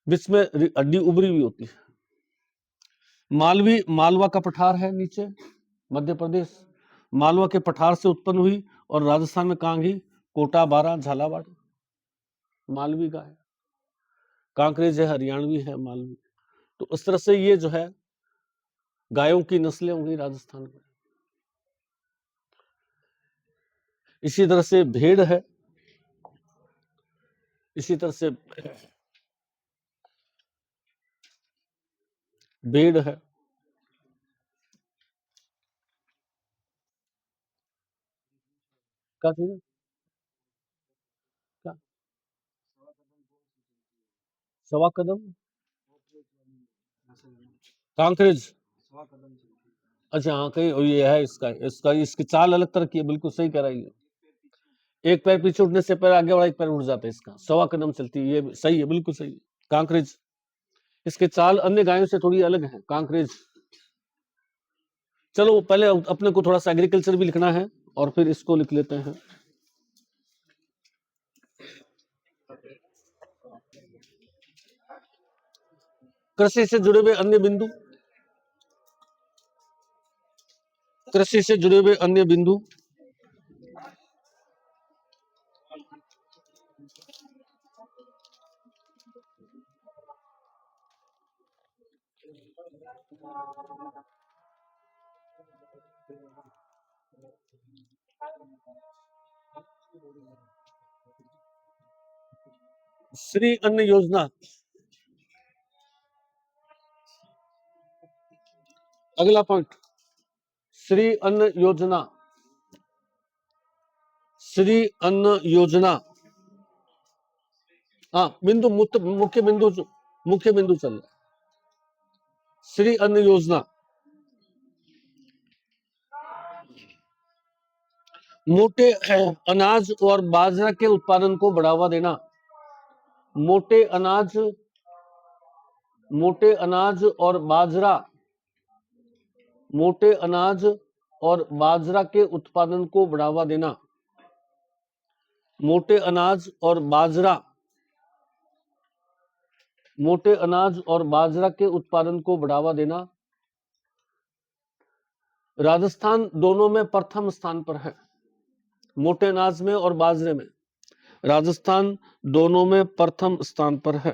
बीच में हड्डी उबरी हुई होती है। मालवा का पठार है नीचे, मध्य प्रदेश। मालवा के पठार से उत्पन्न हुई और राजस्थान में कहां गई? कोटा, बारां, झालावाड़। मालवी गाय। कांकरेज है, हरियाणवी है, मालवी। तो उस तरह से ये जो है गायों की नस्लें होंगी राजस्थान में। इसी तरह से भेड़ है, इसी तरह से भेड़ है। क्या चीज है? क्या? सवा कदम कांकरेज। अच्छा हाँ, कहीं ये है इसका इसकी चाल अलग तरह की है, बिल्कुल सही कह रही है। एक पैर पीछे उठने से पैर आगे वाला एक पैर उठ जाता है इसका, 1.25 कदम चलती है। ये सही है, बिल्कुल सही है। कांकरेज, इसके चाल अन्य गायों से थोड़ी अलग है। कांकरेज। चलो पहले अपने को थोड़ा सा एग्रीकल्चर भी लिखना है और फिर इसको लिख लेते हैं। कृषि से जुड़े हुए अन्य बिंदु, कृषि से जुड़े हुए अन्य बिंदु। श्री अन्न योजना, अगला पॉइंट, श्री अन्न योजना, श्री अन्न योजना। हाँ, बिंदु मुख्य बिंदु, मुख्य बिंदु चल रहा है। श्री अन्न योजना, मोटे अनाज और बाजरा के उत्पादन को बढ़ावा देना। मोटे अनाज और बाजरा, मोटे अनाज और बाजरा के उत्पादन को बढ़ावा देना। मोटे अनाज और बाजरा, मोटे अनाज और बाजरा के उत्पादन को बढ़ावा देना। राजस्थान दोनों में प्रथम स्थान पर है। मोटे अनाज में और बाजरे में राजस्थान दोनों में प्रथम स्थान पर है।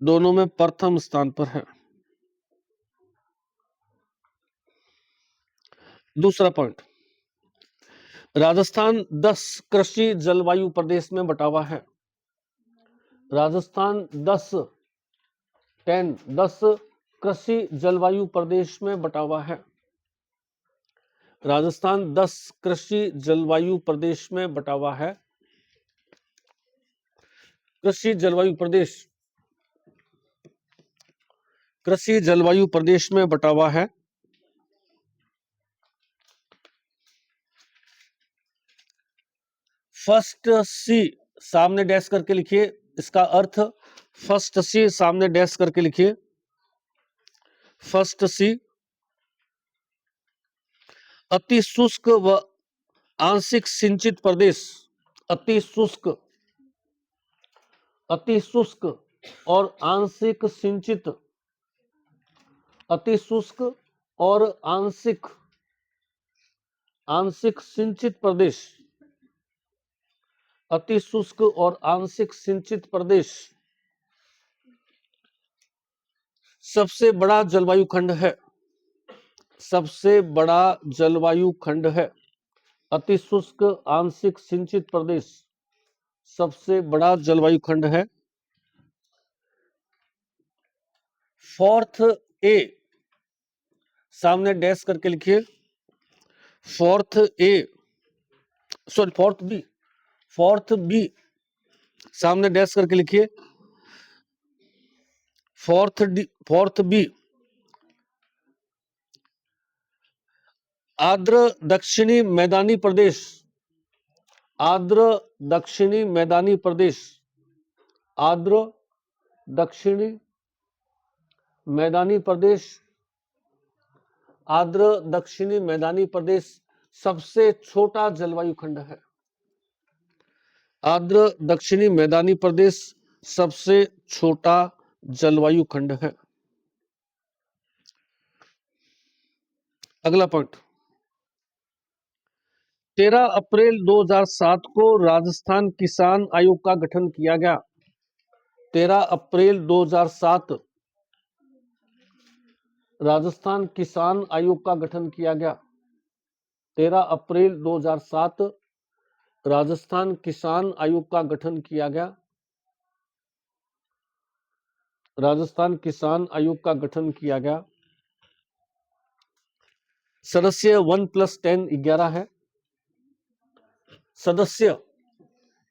दोनों में प्रथम स्थान पर है। दूसरा पॉइंट, राजस्थान 10 कृषि जलवायु प्रदेश में बटा हुआ है। राजस्थान 10 कृषि जलवायु प्रदेश में बटा हुआ है। राजस्थान 10 कृषि जलवायु प्रदेश में बटा हुआ है। कृषि जलवायु प्रदेश, कृषि जलवायु प्रदेश में बटा हुआ है। फर्स्ट सी सामने डैश करके लिखिए, इसका अर्थ फर्स्ट सी सामने डैश करके लिखिए। फर्स्ट सी, अति शुष्क व आंशिक सिंचित प्रदेश। अति शुष्क और आंशिक सिंचित, अति शुष्क और आंशिक सिंचित प्रदेश। अति शुष्क और आंशिक सिंचित प्रदेश सबसे बड़ा जलवायु खंड है। सबसे बड़ा जलवायु खंड है। अति शुष्क आंशिक सिंचित प्रदेश सबसे बड़ा जलवायु खंड है। फोर्थ ए सामने डैश करके लिखिए। फोर्थ बी सामने डैश करके लिखिए। फोर्थ बी, आर्द्र दक्षिणी मैदानी प्रदेश। आर्द्र दक्षिणी मैदानी प्रदेश, आर्द्र दक्षिणी मैदानी प्रदेश, आर्द्र दक्षिणी मैदानी प्रदेश सबसे छोटा जलवायु खंड है। आर्द्र दक्षिणी मैदानी प्रदेश सबसे छोटा जलवायु खंड है। अगला पॉइंट, 13 अप्रैल 2007 को राजस्थान किसान आयोग का गठन किया गया। 13 अप्रैल 2007 राजस्थान किसान आयोग का गठन किया गया। 13 अप्रैल 2007 राजस्थान किसान आयोग का गठन किया गया। राजस्थान किसान आयोग का गठन किया गया। सदस्य 1+10 11 है। सदस्य,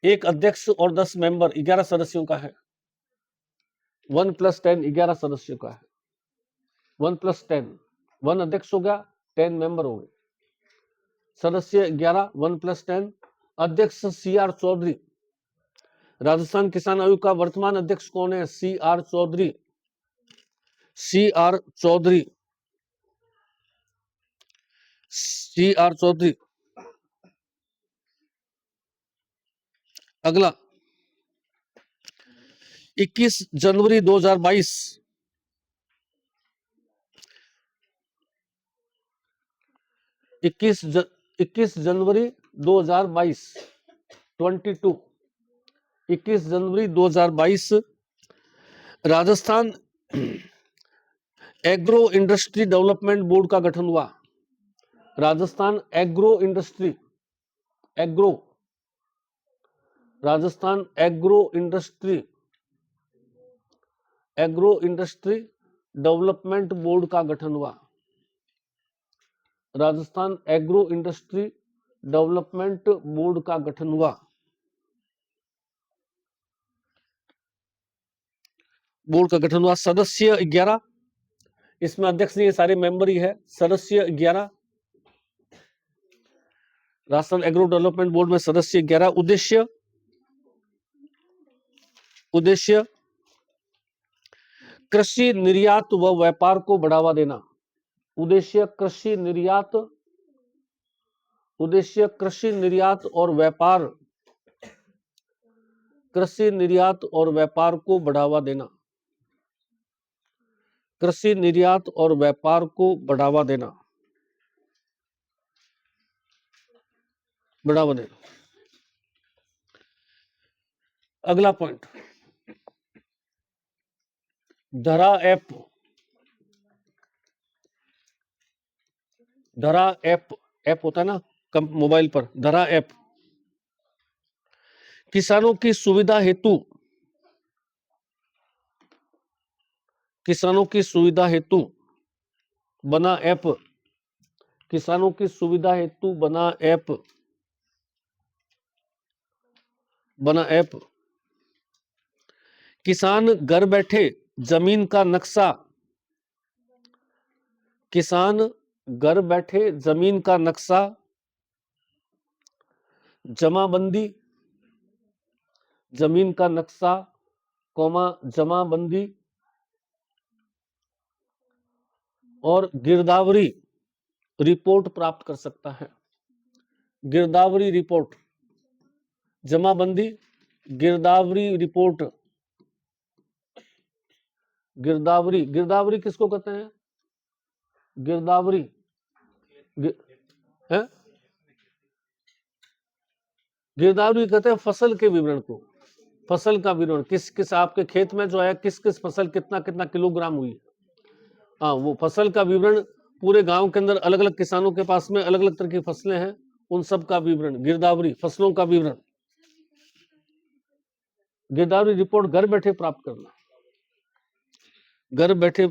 एक अध्यक्ष और 10 मेंबर, 11 सदस्यों का है। 1+10 11 सदस्यों का है। 1+10, 1 अध्यक्ष हो गया, 10 मेंबर हो गए। सदस्य 11, 1+10। अध्यक्ष CR चौधरी। राजस्थान किसान आयोग का वर्तमान अध्यक्ष कौन है? CR Chaudhary. CR Chaudhary. CR Chaudhary. अगला 21 जनवरी 2022। 21 जनवरी 2022। 22 21 जनवरी 2022 Rajasthan agro industry development board का गठन हुआ। Rajasthan agro industry Rajasthan agro industry development board का गठन हुआ। Rajasthan agro industry development board का गठन हुआ। बोर्ड का गठन हुआ। सदस्य 11, इसमें अध्यक्ष नहीं है, सारे मेंबर ही है। सदस्य 11, राजस्थान एग्रो डेवलपमेंट बोर्ड में सदस्य 11। उद्देश्य कृषि निर्यात व व्यापार को बढ़ावा देना। उद्देश्य कृषि निर्यात और व्यापार को बढ़ावा देना। कृषि निर्यात और व्यापार को बढ़ावा देना। अगला पॉइंट, धरा ऐप होता है ना मोबाइल पर, धरा ऐप किसानों की सुविधा हेतु बना ऐप। किसानों की सुविधा हेतु बना ऐप। किसान घर बैठे जमीन का नक्शा जमाबंदी और गिरदावरी रिपोर्ट प्राप्त कर सकता है। गिरदावरी रिपोर्ट, जमाबंदी, गिरदावरी रिपोर्ट। गिरदावरी किसको कहते हैं? गिरदावरी है? गिरदावरी कहते हैं फसल के विवरण को। फसल का विवरण, किस आपके खेत में जो है किस फसल कितना किलोग्राम हुई। हाँ, वो फसल का विवरण पूरे गांव के अंदर अलग अलग किसानों के पास में अलग अलग तरह की फसलें हैं, उन सब का विवरण, गिरदावरी फसलों का विवरण। गिरदावरी रिपोर्ट घर बैठे प्राप्त करना, घर बैठे।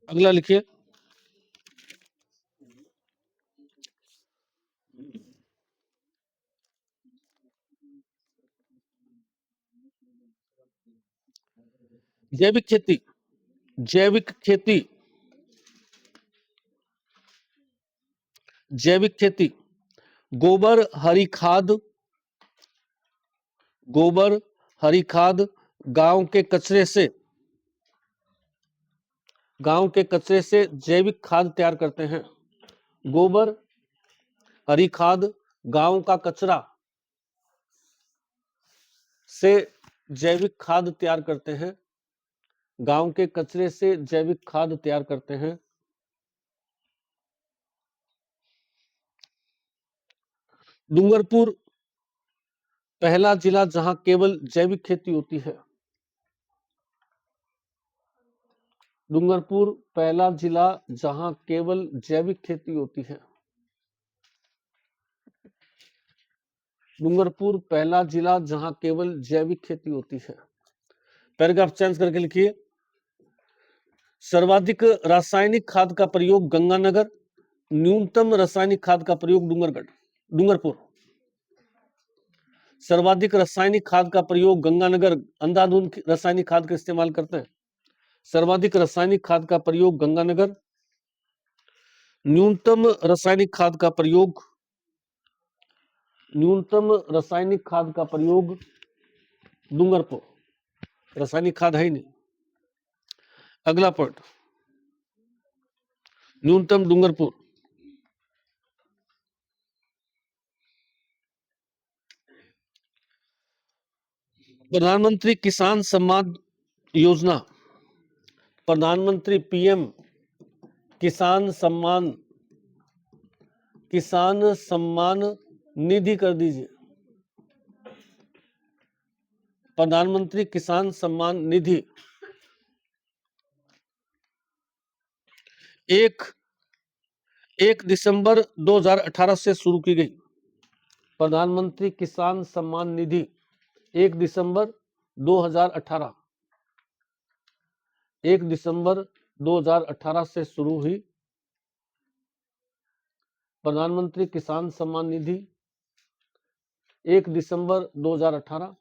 अगला लिखिए, जैविक खेती, गोबर हरी खाद गांव के कचरे से जैविक खाद तैयार करते हैं। गोबर हरी खाद गांव का कचरा से जैविक खाद तैयार करते हैं। गांव के कचरे से जैविक खाद तैयार करते हैं। डूंगरपुर पहला जिला जहां केवल जैविक खेती होती है। डूंगरपुर पहला जिला जहां केवल जैविक खेती होती है। डूंगरपुर पहला जिला जहां केवल जैविक खेती होती है। पैराग्राफ चेंज करके लिखिए, सर्वाधिक रासायनिक खाद का प्रयोग गंगानगर, न्यूनतम रासायनिक खाद का प्रयोग डूंगरपुर। सर्वाधिक रासायनिक खाद का प्रयोग गंगानगर, अंधाधुंध रासायनिक खाद का इस्तेमाल करते हैं। सर्वाधिक रासायनिक खाद का प्रयोग गंगानगर, न्यूनतम रासायनिक खाद का प्रयोग, न्यूनतम रासायनिक खाद का प्रयोग डूंगरपुर, रासायनिक खाद है ही नहीं। अगला पॉइंट, न्यूनतम डूंगरपुर। प्रधानमंत्री किसान सम्मान योजना, प्रधानमंत्री पीएम किसान सम्मान निधि कर दीजिए, प्रधानमंत्री किसान सम्मान निधि 1 दिसंबर 2018 से शुरू की गई। प्रधानमंत्री किसान सम्मान निधि 1 दिसंबर 2018, 1 दिसंबर 2018 से शुरू हुई। प्रधानमंत्री किसान सम्मान निधि 1 दिसंबर 2018,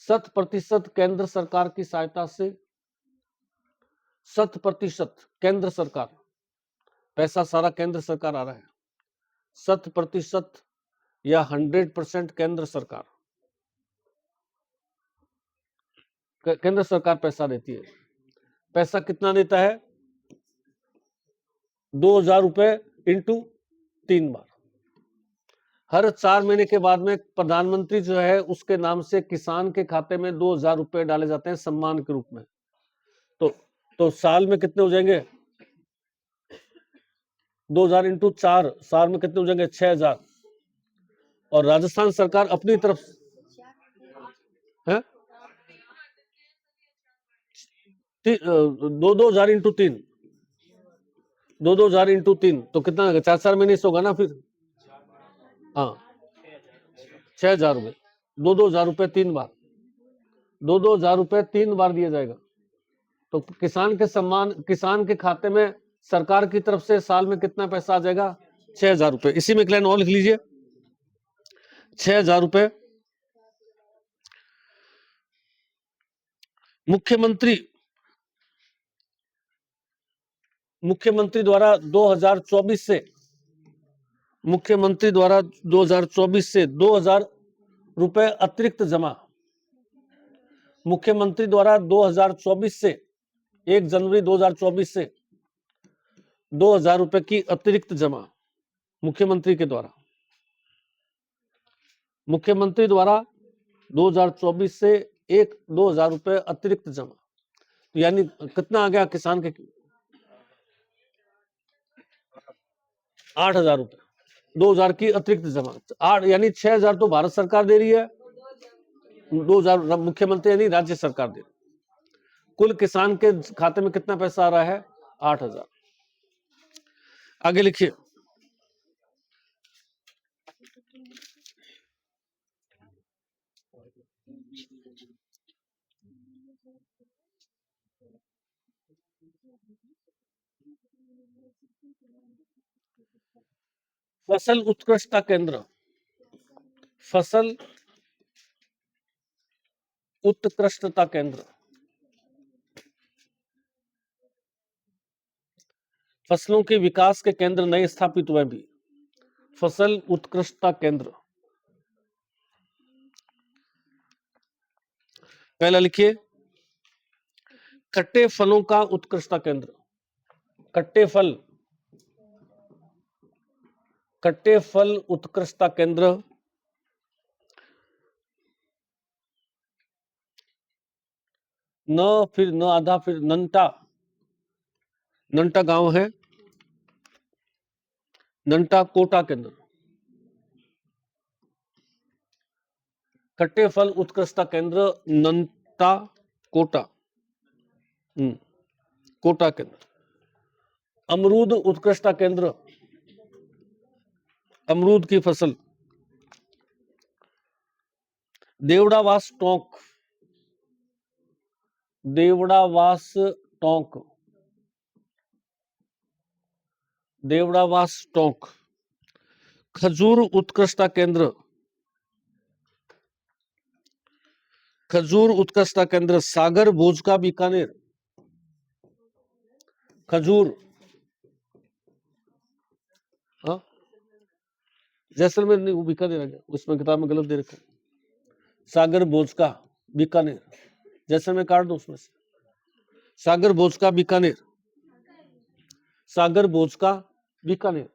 100% केंद्र सरकार की सहायता से, 100% केंद्र सरकार, पैसा सारा केंद्र सरकार आ रहा है, 100% या 100% केंद्र सरकार, केंद्र सरकार पैसा देती है। पैसा कितना देता है? 2000 रुपए इंटू 3 बार। हर 4 महीने के बाद में प्रधानमंत्री जो है उसके नाम से किसान के खाते में 2000 रुपए डाले जाते हैं सम्मान के रूप में। तो साल में कितने हो जाएंगे? 2000 इंटू 4, साल में कितने हो जाएंगे? 6000। और राजस्थान सरकार अपनी तरफ है 2000 इंटू 3, 2000 इंटू 3 तो कितना? 4 महीने से होगा ना फिर। हाँ, 6000 रुपए, 2000 रुपए 3 बार, 2000 रुपए 3 बार दिया जाएगा। तो किसान के खाते में सरकार की तरफ से साल में कितना पैसा आ जाएगा? 6000 रुपए। इसी में एक लाइन और लिख लीजिए, 6000 रुपए। मुख्यमंत्री द्वारा 2024 से 2000 रुपए अतिरिक्त जमा, मुख्यमंत्री द्वारा 2024 से 1 जनवरी 2024 से 2000 रुपए की अतिरिक्त जमा, मुख्यमंत्री द्वारा 2024 से 2000 रुपए अतिरिक्त जमा, तो यानी कितना आ गया किसान के? 8000 रुपए, 2000 की अतिरिक्त जमा, 8 यानी 6000 तो भारत सरकार दे रही है, 2000 मुख्यमंत्री यानी राज्य सरकार दे रही है। कुल किसान के खाते में कितना पैसा आ रहा है? 8000। आगे लिखिए, फसल उत्कृष्टता केंद्र, फसल उत्कृष्टता केंद्र, फसलों के विकास के केंद्र नए स्थापित हुए भी, फसल उत्कृष्टता केंद्र। पहला लिखिए, खट्टे फलों का उत्कृष्टता केंद्र, खट्टे फल उत्कृष्टता केंद्र, फिर न आधा, फिर नंटा गांव है, नंटा कोटा केंद्र, खट्टे फल उत्कृष्टता केंद्र नंटा कोटा, कोटा केंद्र। अमरूद उत्कृष्टता केंद्र, अमरूद की फसल देवड़ावास टोंक, देवड़ावास टोंक। खजूर उत्कृष्टता केंद्र खजूर उत्कृष्टता केंद्र सागर भोजका बीकानेर। खजूर, हाँ जैसलमेर नहीं, वो बीकानेर आ गया, उसमें किताब में गलत दे रखा है। सागर भोजका बीकानेर, जैसलमेर काट दो उसमें से। सागर भोजका बीकानेर, सागर भोजका बीकानेर,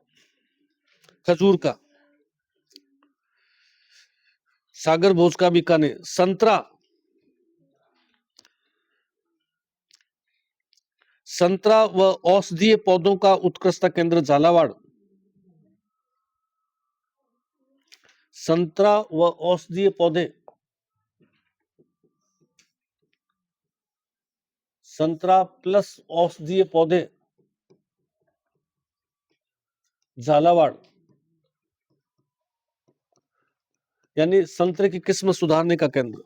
खजूर का। सागर भोजका बीकानेर। संतरा, संतरा व औषधीय पौधों का उत्कृष्टता केंद्र झालावाड़। संतरा व औषधीय पौधे, संतरा प्लस औषधीय पौधे, झालावाड़। यानी संतरे की किस्म सुधारने का केंद्र।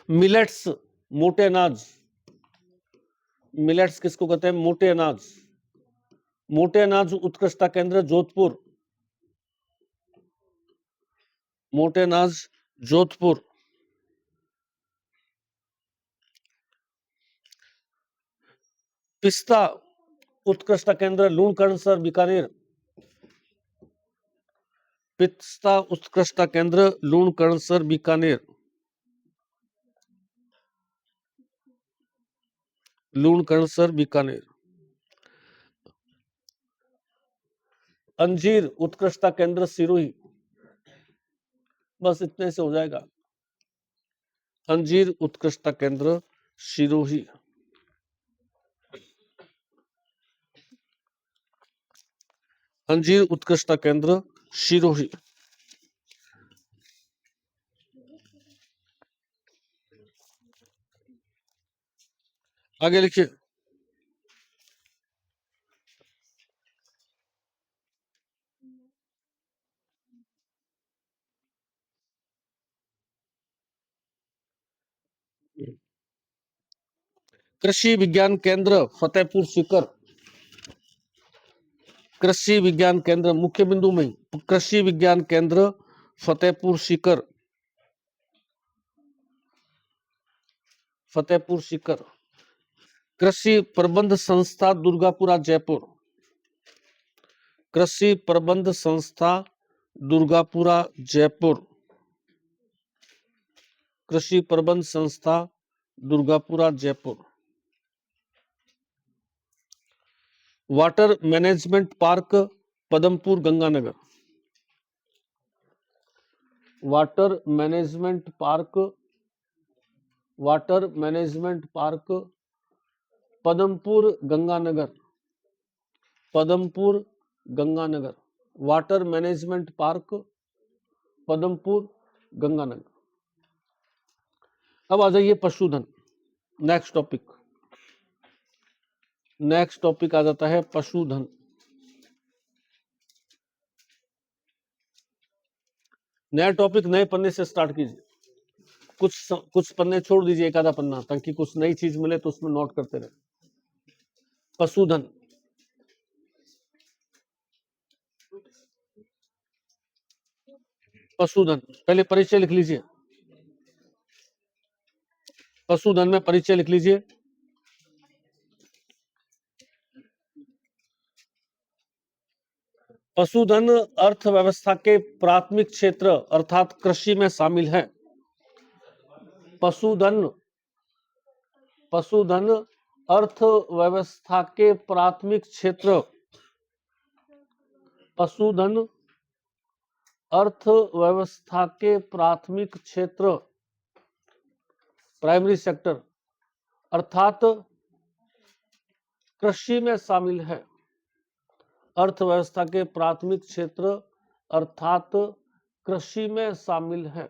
मिलेट्स, मोटे अनाज, मिलेट्स किसको कहते हैं? मोटे अनाज। मोटे अनाज उत्कृष्टता केंद्र जोधपुर, मोटे अनाज जोधपुर। पिस्ता उत्कृष्टता केंद्र लूणकरणसर बीकानेर, पिस्ता उत्कृष्टता केंद्र लूणकरणसर बीकानेर, लूणकरणसर बीकानेर। अंजीर उत्कृष्टता केंद्र सिरोही। बस इतने से हो जाएगा। अंजीर उत्कृष्टता केंद्र सिरोही। अंजीर उत्कृष्टता केंद्र सिरोही। आगे लिखिए। कृषि विज्ञान केंद्र फतेहपुर सीकर, कृषि विज्ञान केंद्र मुख्य बिंदु में, कृषि विज्ञान केंद्र फतेहपुर सीकर, फतेहपुर सीकर। कृषि प्रबंध संस्था दुर्गापुरा जयपुर, कृषि प्रबंध संस्था दुर्गापुरा जयपुर, कृषि प्रबंध संस्था Durgapura Jaipur. Water management park Padampur Ganganagar, water management park, water management park Padampur Ganganagar, Padampur Ganganagar. Water management park Padampur Ganganagar. अब आ जाइए पशुधन, नेक्स्ट टॉपिक। नेक्स्ट टॉपिक आ जाता है पशुधन। नया टॉपिक नए पन्ने से स्टार्ट कीजिए। कुछ पन्ने छोड़ दीजिए, एक आधा पन्ना, ताकि कुछ नई चीज मिले तो उसमें नोट करते रहे। पशुधन, पशुधन पहले परिचय लिख लीजिए। पशुधन में परिचय लिख लीजिए। पशुधन अर्थव्यवस्था के प्राथमिक क्षेत्र अर्थात कृषि में शामिल है। पशुधन, पशुधन अर्थव्यवस्था के प्राथमिक क्षेत्र, पशुधन अर्थव्यवस्था के प्राथमिक क्षेत्र, प्राइमरी सेक्टर अर्थात कृषि में शामिल है। अर्थव्यवस्था के प्राथमिक क्षेत्र अर्थात कृषि में शामिल है।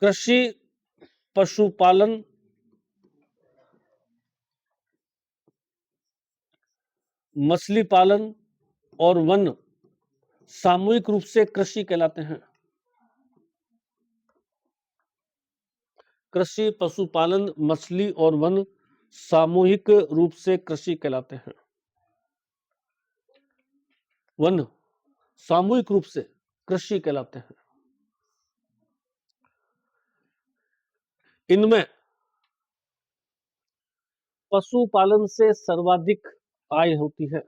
कृषि, पशुपालन, मछली पालन और वन सामूहिक रूप से कृषि कहलाते हैं। कृषि, पशुपालन, मछली और वन सामूहिक रूप से कृषि कहलाते हैं। वन सामूहिक रूप से कृषि कहलाते हैं। इनमें पशुपालन से सर्वाधिक आय होती है।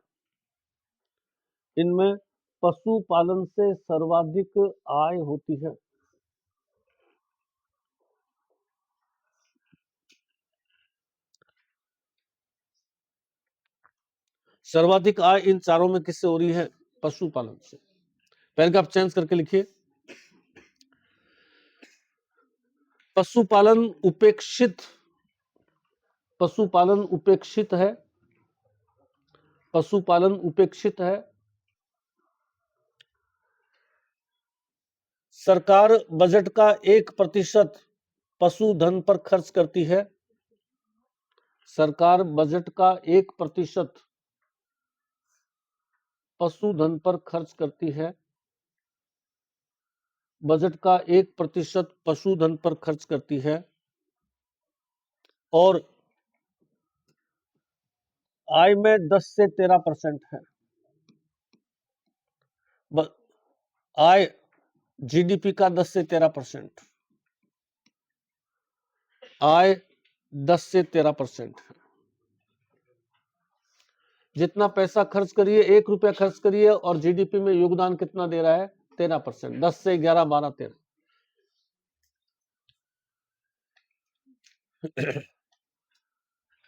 इनमें पशुपालन से सर्वाधिक आय होती है। सर्वाधिक आय इन चारों में किससे हो रही है? पशुपालन से। पैराग्राफ चेंज करके लिखिए। पशुपालन उपेक्षित है। पशुपालन उपेक्षित है। सरकार बजट का 1% पशुधन पर खर्च करती है। सरकार बजट का 1% पशुधन पर खर्च करती है। बजट का 1% पशुधन पर खर्च करती है और आय में 10 से 13% है। आय जीडीपी का 10 से 13%। आय 10 से 13% है। जितना पैसा खर्च करिए, 1 रुपया खर्च करिए और जीडीपी में योगदान कितना दे रहा है? 13%। 10 से 11, 12, 13।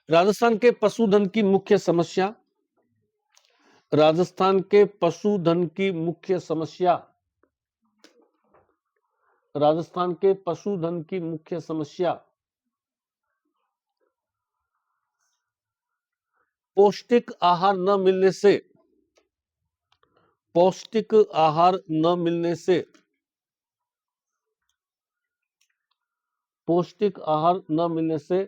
राजस्थान के पशुधन की मुख्य समस्या। राजस्थान के पशुधन की मुख्य समस्या। राजस्थान के पशुधन की मुख्य समस्या पौष्टिक आहार न मिलने से। पौष्टिक आहार न मिलने से। पौष्टिक आहार न मिलने से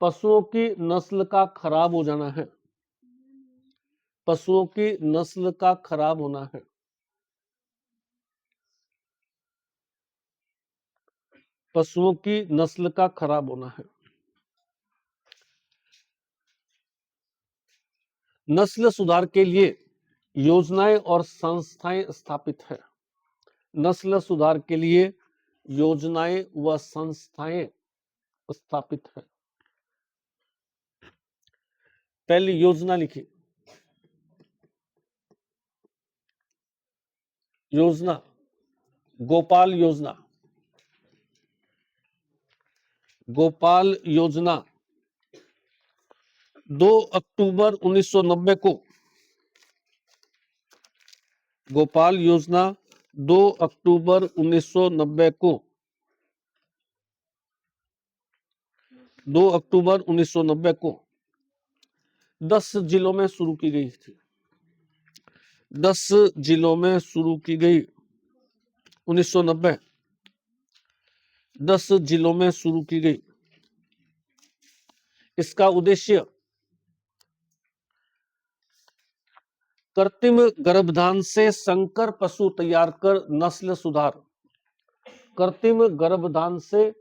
पशुओं की नस्ल का खराब हो जाना है। पशुओं की नस्ल का खराब होना है। पशुओं की नस्ल का खराब होना है। नस्ल सुधार के लिए योजनाएं और संस्थाएं स्थापित है। नस्ल सुधार के लिए योजनाएं व संस्थाएं स्थापित है। पहली योजना लिखिए। योजना, गोपाल योजना। गोपाल योजना 2 अक्टूबर 1990 को। गोपाल योजना 2 अक्टूबर 1990 को 2 अक्टूबर 1990 को 10 जिलों में शुरू की गई थी। 10 जिलों में शुरू की गई। 1990 10 जिलों में शुरू की गई। इसका उद्देश्य कृत्रिम गर्भधान से संकर पशु तैयार कर नस्ल सुधार। कृत्रिम गर्भधान से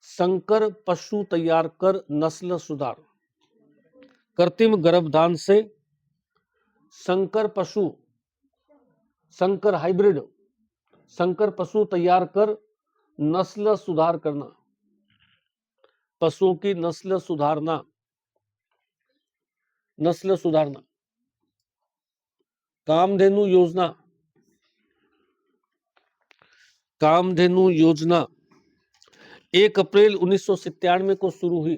संकर पशु तैयार कर नस्ल सुधार। कृत्रिम गर्भधान से संकर पशु, संकर हाइब्रिड, संकर पशु तैयार कर नस्ल सुधार करना। पशुओं की नस्ल सुधारना। नस्ल सुधारना। कामधेनु योजना। कामधेनु योजना 1 अप्रैल 1997 को शुरू हुई।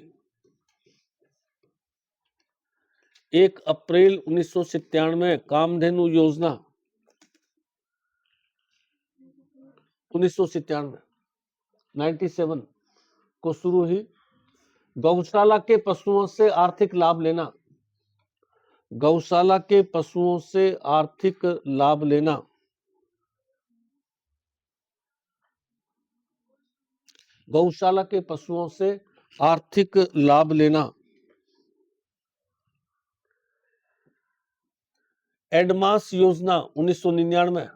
1 अप्रैल 1997 कामधेनु योजना 1997 97 को शुरू हुई। गौशाला के पशुओं से आर्थिक लाभ लेना। गौशाला के पशुओं से आर्थिक लाभ लेना। गौशाला के पशुओं से आर्थिक लाभ लेना। एडमास योजना 1999।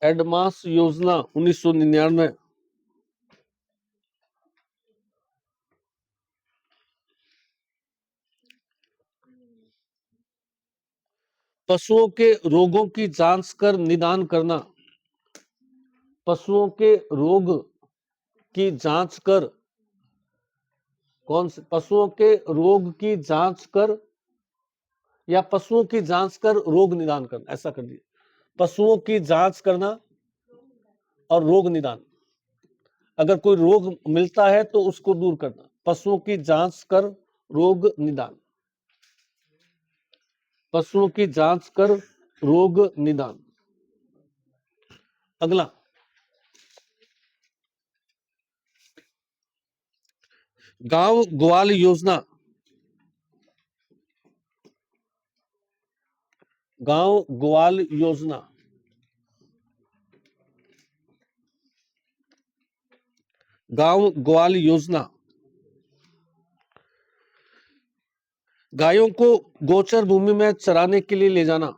एडमास योजना 1999। पशुओं के रोगों की जांच कर निदान करना, पशुओं के रोग की जांच कर, कौन से पशुओं के रोग की जांच कर या पशुओं की जांच कर रोग निदान करना, ऐसा कर दिया। पशुओं की जांच करना और रोग निदान, अगर कोई रोग मिलता है तो उसको दूर करना। पशुओं की जांच कर रोग निदान, पशुओं की जांच कर रोग निदान। अगला, गांव ग्वाल योजना, गांव ग्वाल योजना, गांव ग्वाल योजना। गायों को गोचर भूमि में चराने के लिए ले जाना,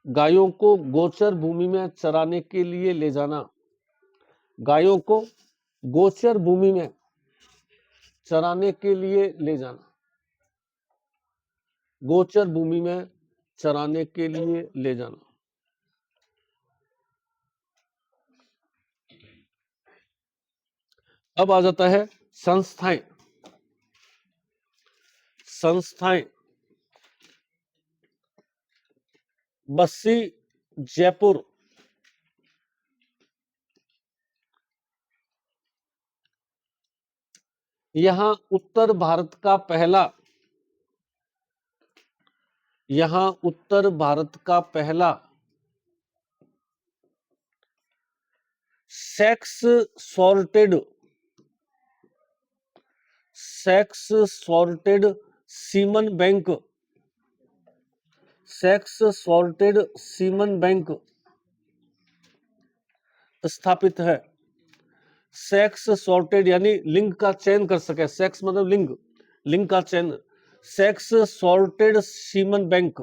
गायों को गोचर भूमि में चराने के लिए ले जाना, गायों को गोचर भूमि में चराने के लिए ले जाना, गोचर भूमि में चराने के लिए ले जाना। अब आ जाता है संस्थाएं, संस्थाएं। बस्सी जयपुर, यहां उत्तर भारत का पहला, यहां उत्तर भारत का पहला sex sorted, sex sorted semen bank, sex sorted semen bank स्थापित है। सेक्स सॉर्टेड यानी लिंग का चयन कर सके, सेक्स मतलब लिंग, लिंग का चयन। Sex sorted semen bank,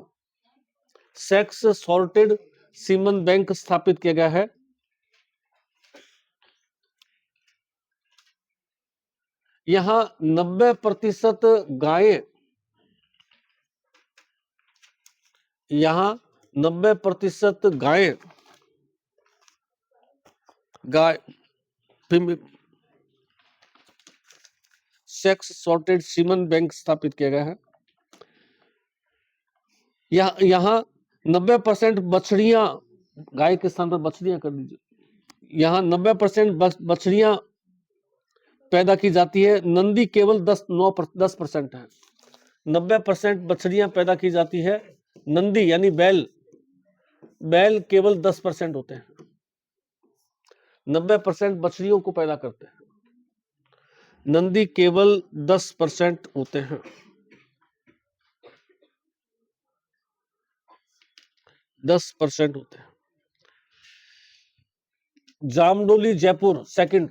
sex sorted semen bank स्थापित किया गया है। यहां 90% गायें, यहां 90% गायें, गाय सेक्स सॉर्टेड सीमन बैंक स्थापित किया गया है। यहां 90% बछड़ियां, गाय के स्थान पर बछड़ियां कर दीजिए, यहां 90% बछड़ियां पैदा की जाती है। नंदी केवल 10% है। 90% बछड़ियां पैदा की जाती है। नंदी यानी बैल, बैल केवल 10% होते हैं। 90% बछड़ियों को पैदा करते हैं, नंदी केवल 10% होते हैं। होते हैं। जामडोली जयपुर सेकंड,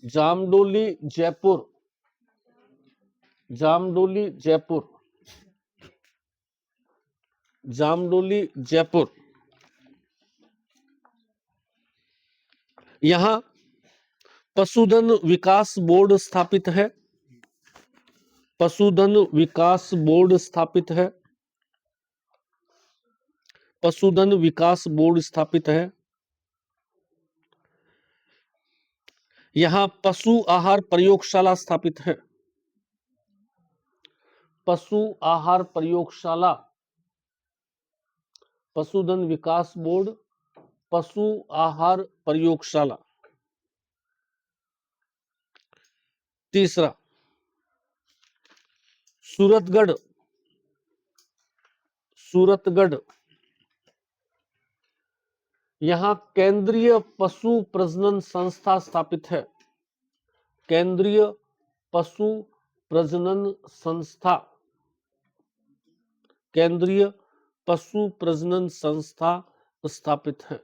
जामडोली जयपुर, जामडोली जयपुर, जामडोली जयपुर। यहां पशुधन विकास बोर्ड स्थापित है, पशुधन विकास बोर्ड स्थापित है, पशुधन विकास बोर्ड स्थापित है। यहां पशु आहार प्रयोगशाला स्थापित है, पशु आहार प्रयोगशाला, पशुधन विकास बोर्ड, पशु आहार प्रयोगशाला। तीसरा, सूरतगढ़, सूरतगढ़। यहां केंद्रीय पशु प्रजनन संस्था स्थापित है, केंद्रीय पशु प्रजनन संस्था, केंद्रीय पशु प्रजनन संस्था स्थापित है।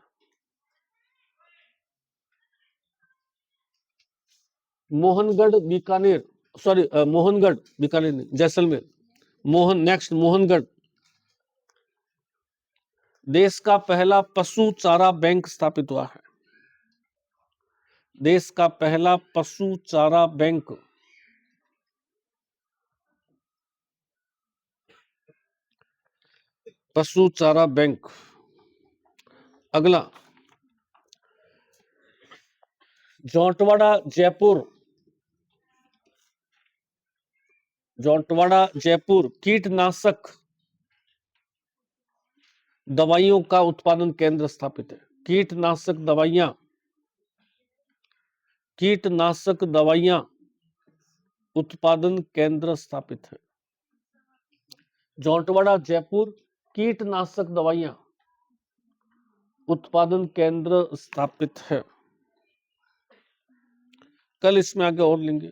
मोहनगढ़ बीकानेर, सॉरी मोहनगढ़ बीकानेर नहीं, जैसलमेर, नेक्स्ट मोहनगढ़। देश का पहला पशु चारा बैंक स्थापित हुआ है, देश का पहला पशु चारा बैंक। पशु चारा बैंक। अगला जौंटवाड़ा जयपुर, जौंटवाड़ा जयपुर कीटनाशक दवाइयों का उत्पादन केंद्र स्थापित है। कीटनाशक दवाइयां उत्पादन केंद्र स्थापित है। जौंटवाड़ा जयपुर कीटनाशक दवाइयां उत्पादन केंद्र स्थापित है। कल इसमें आगे और लेंगे।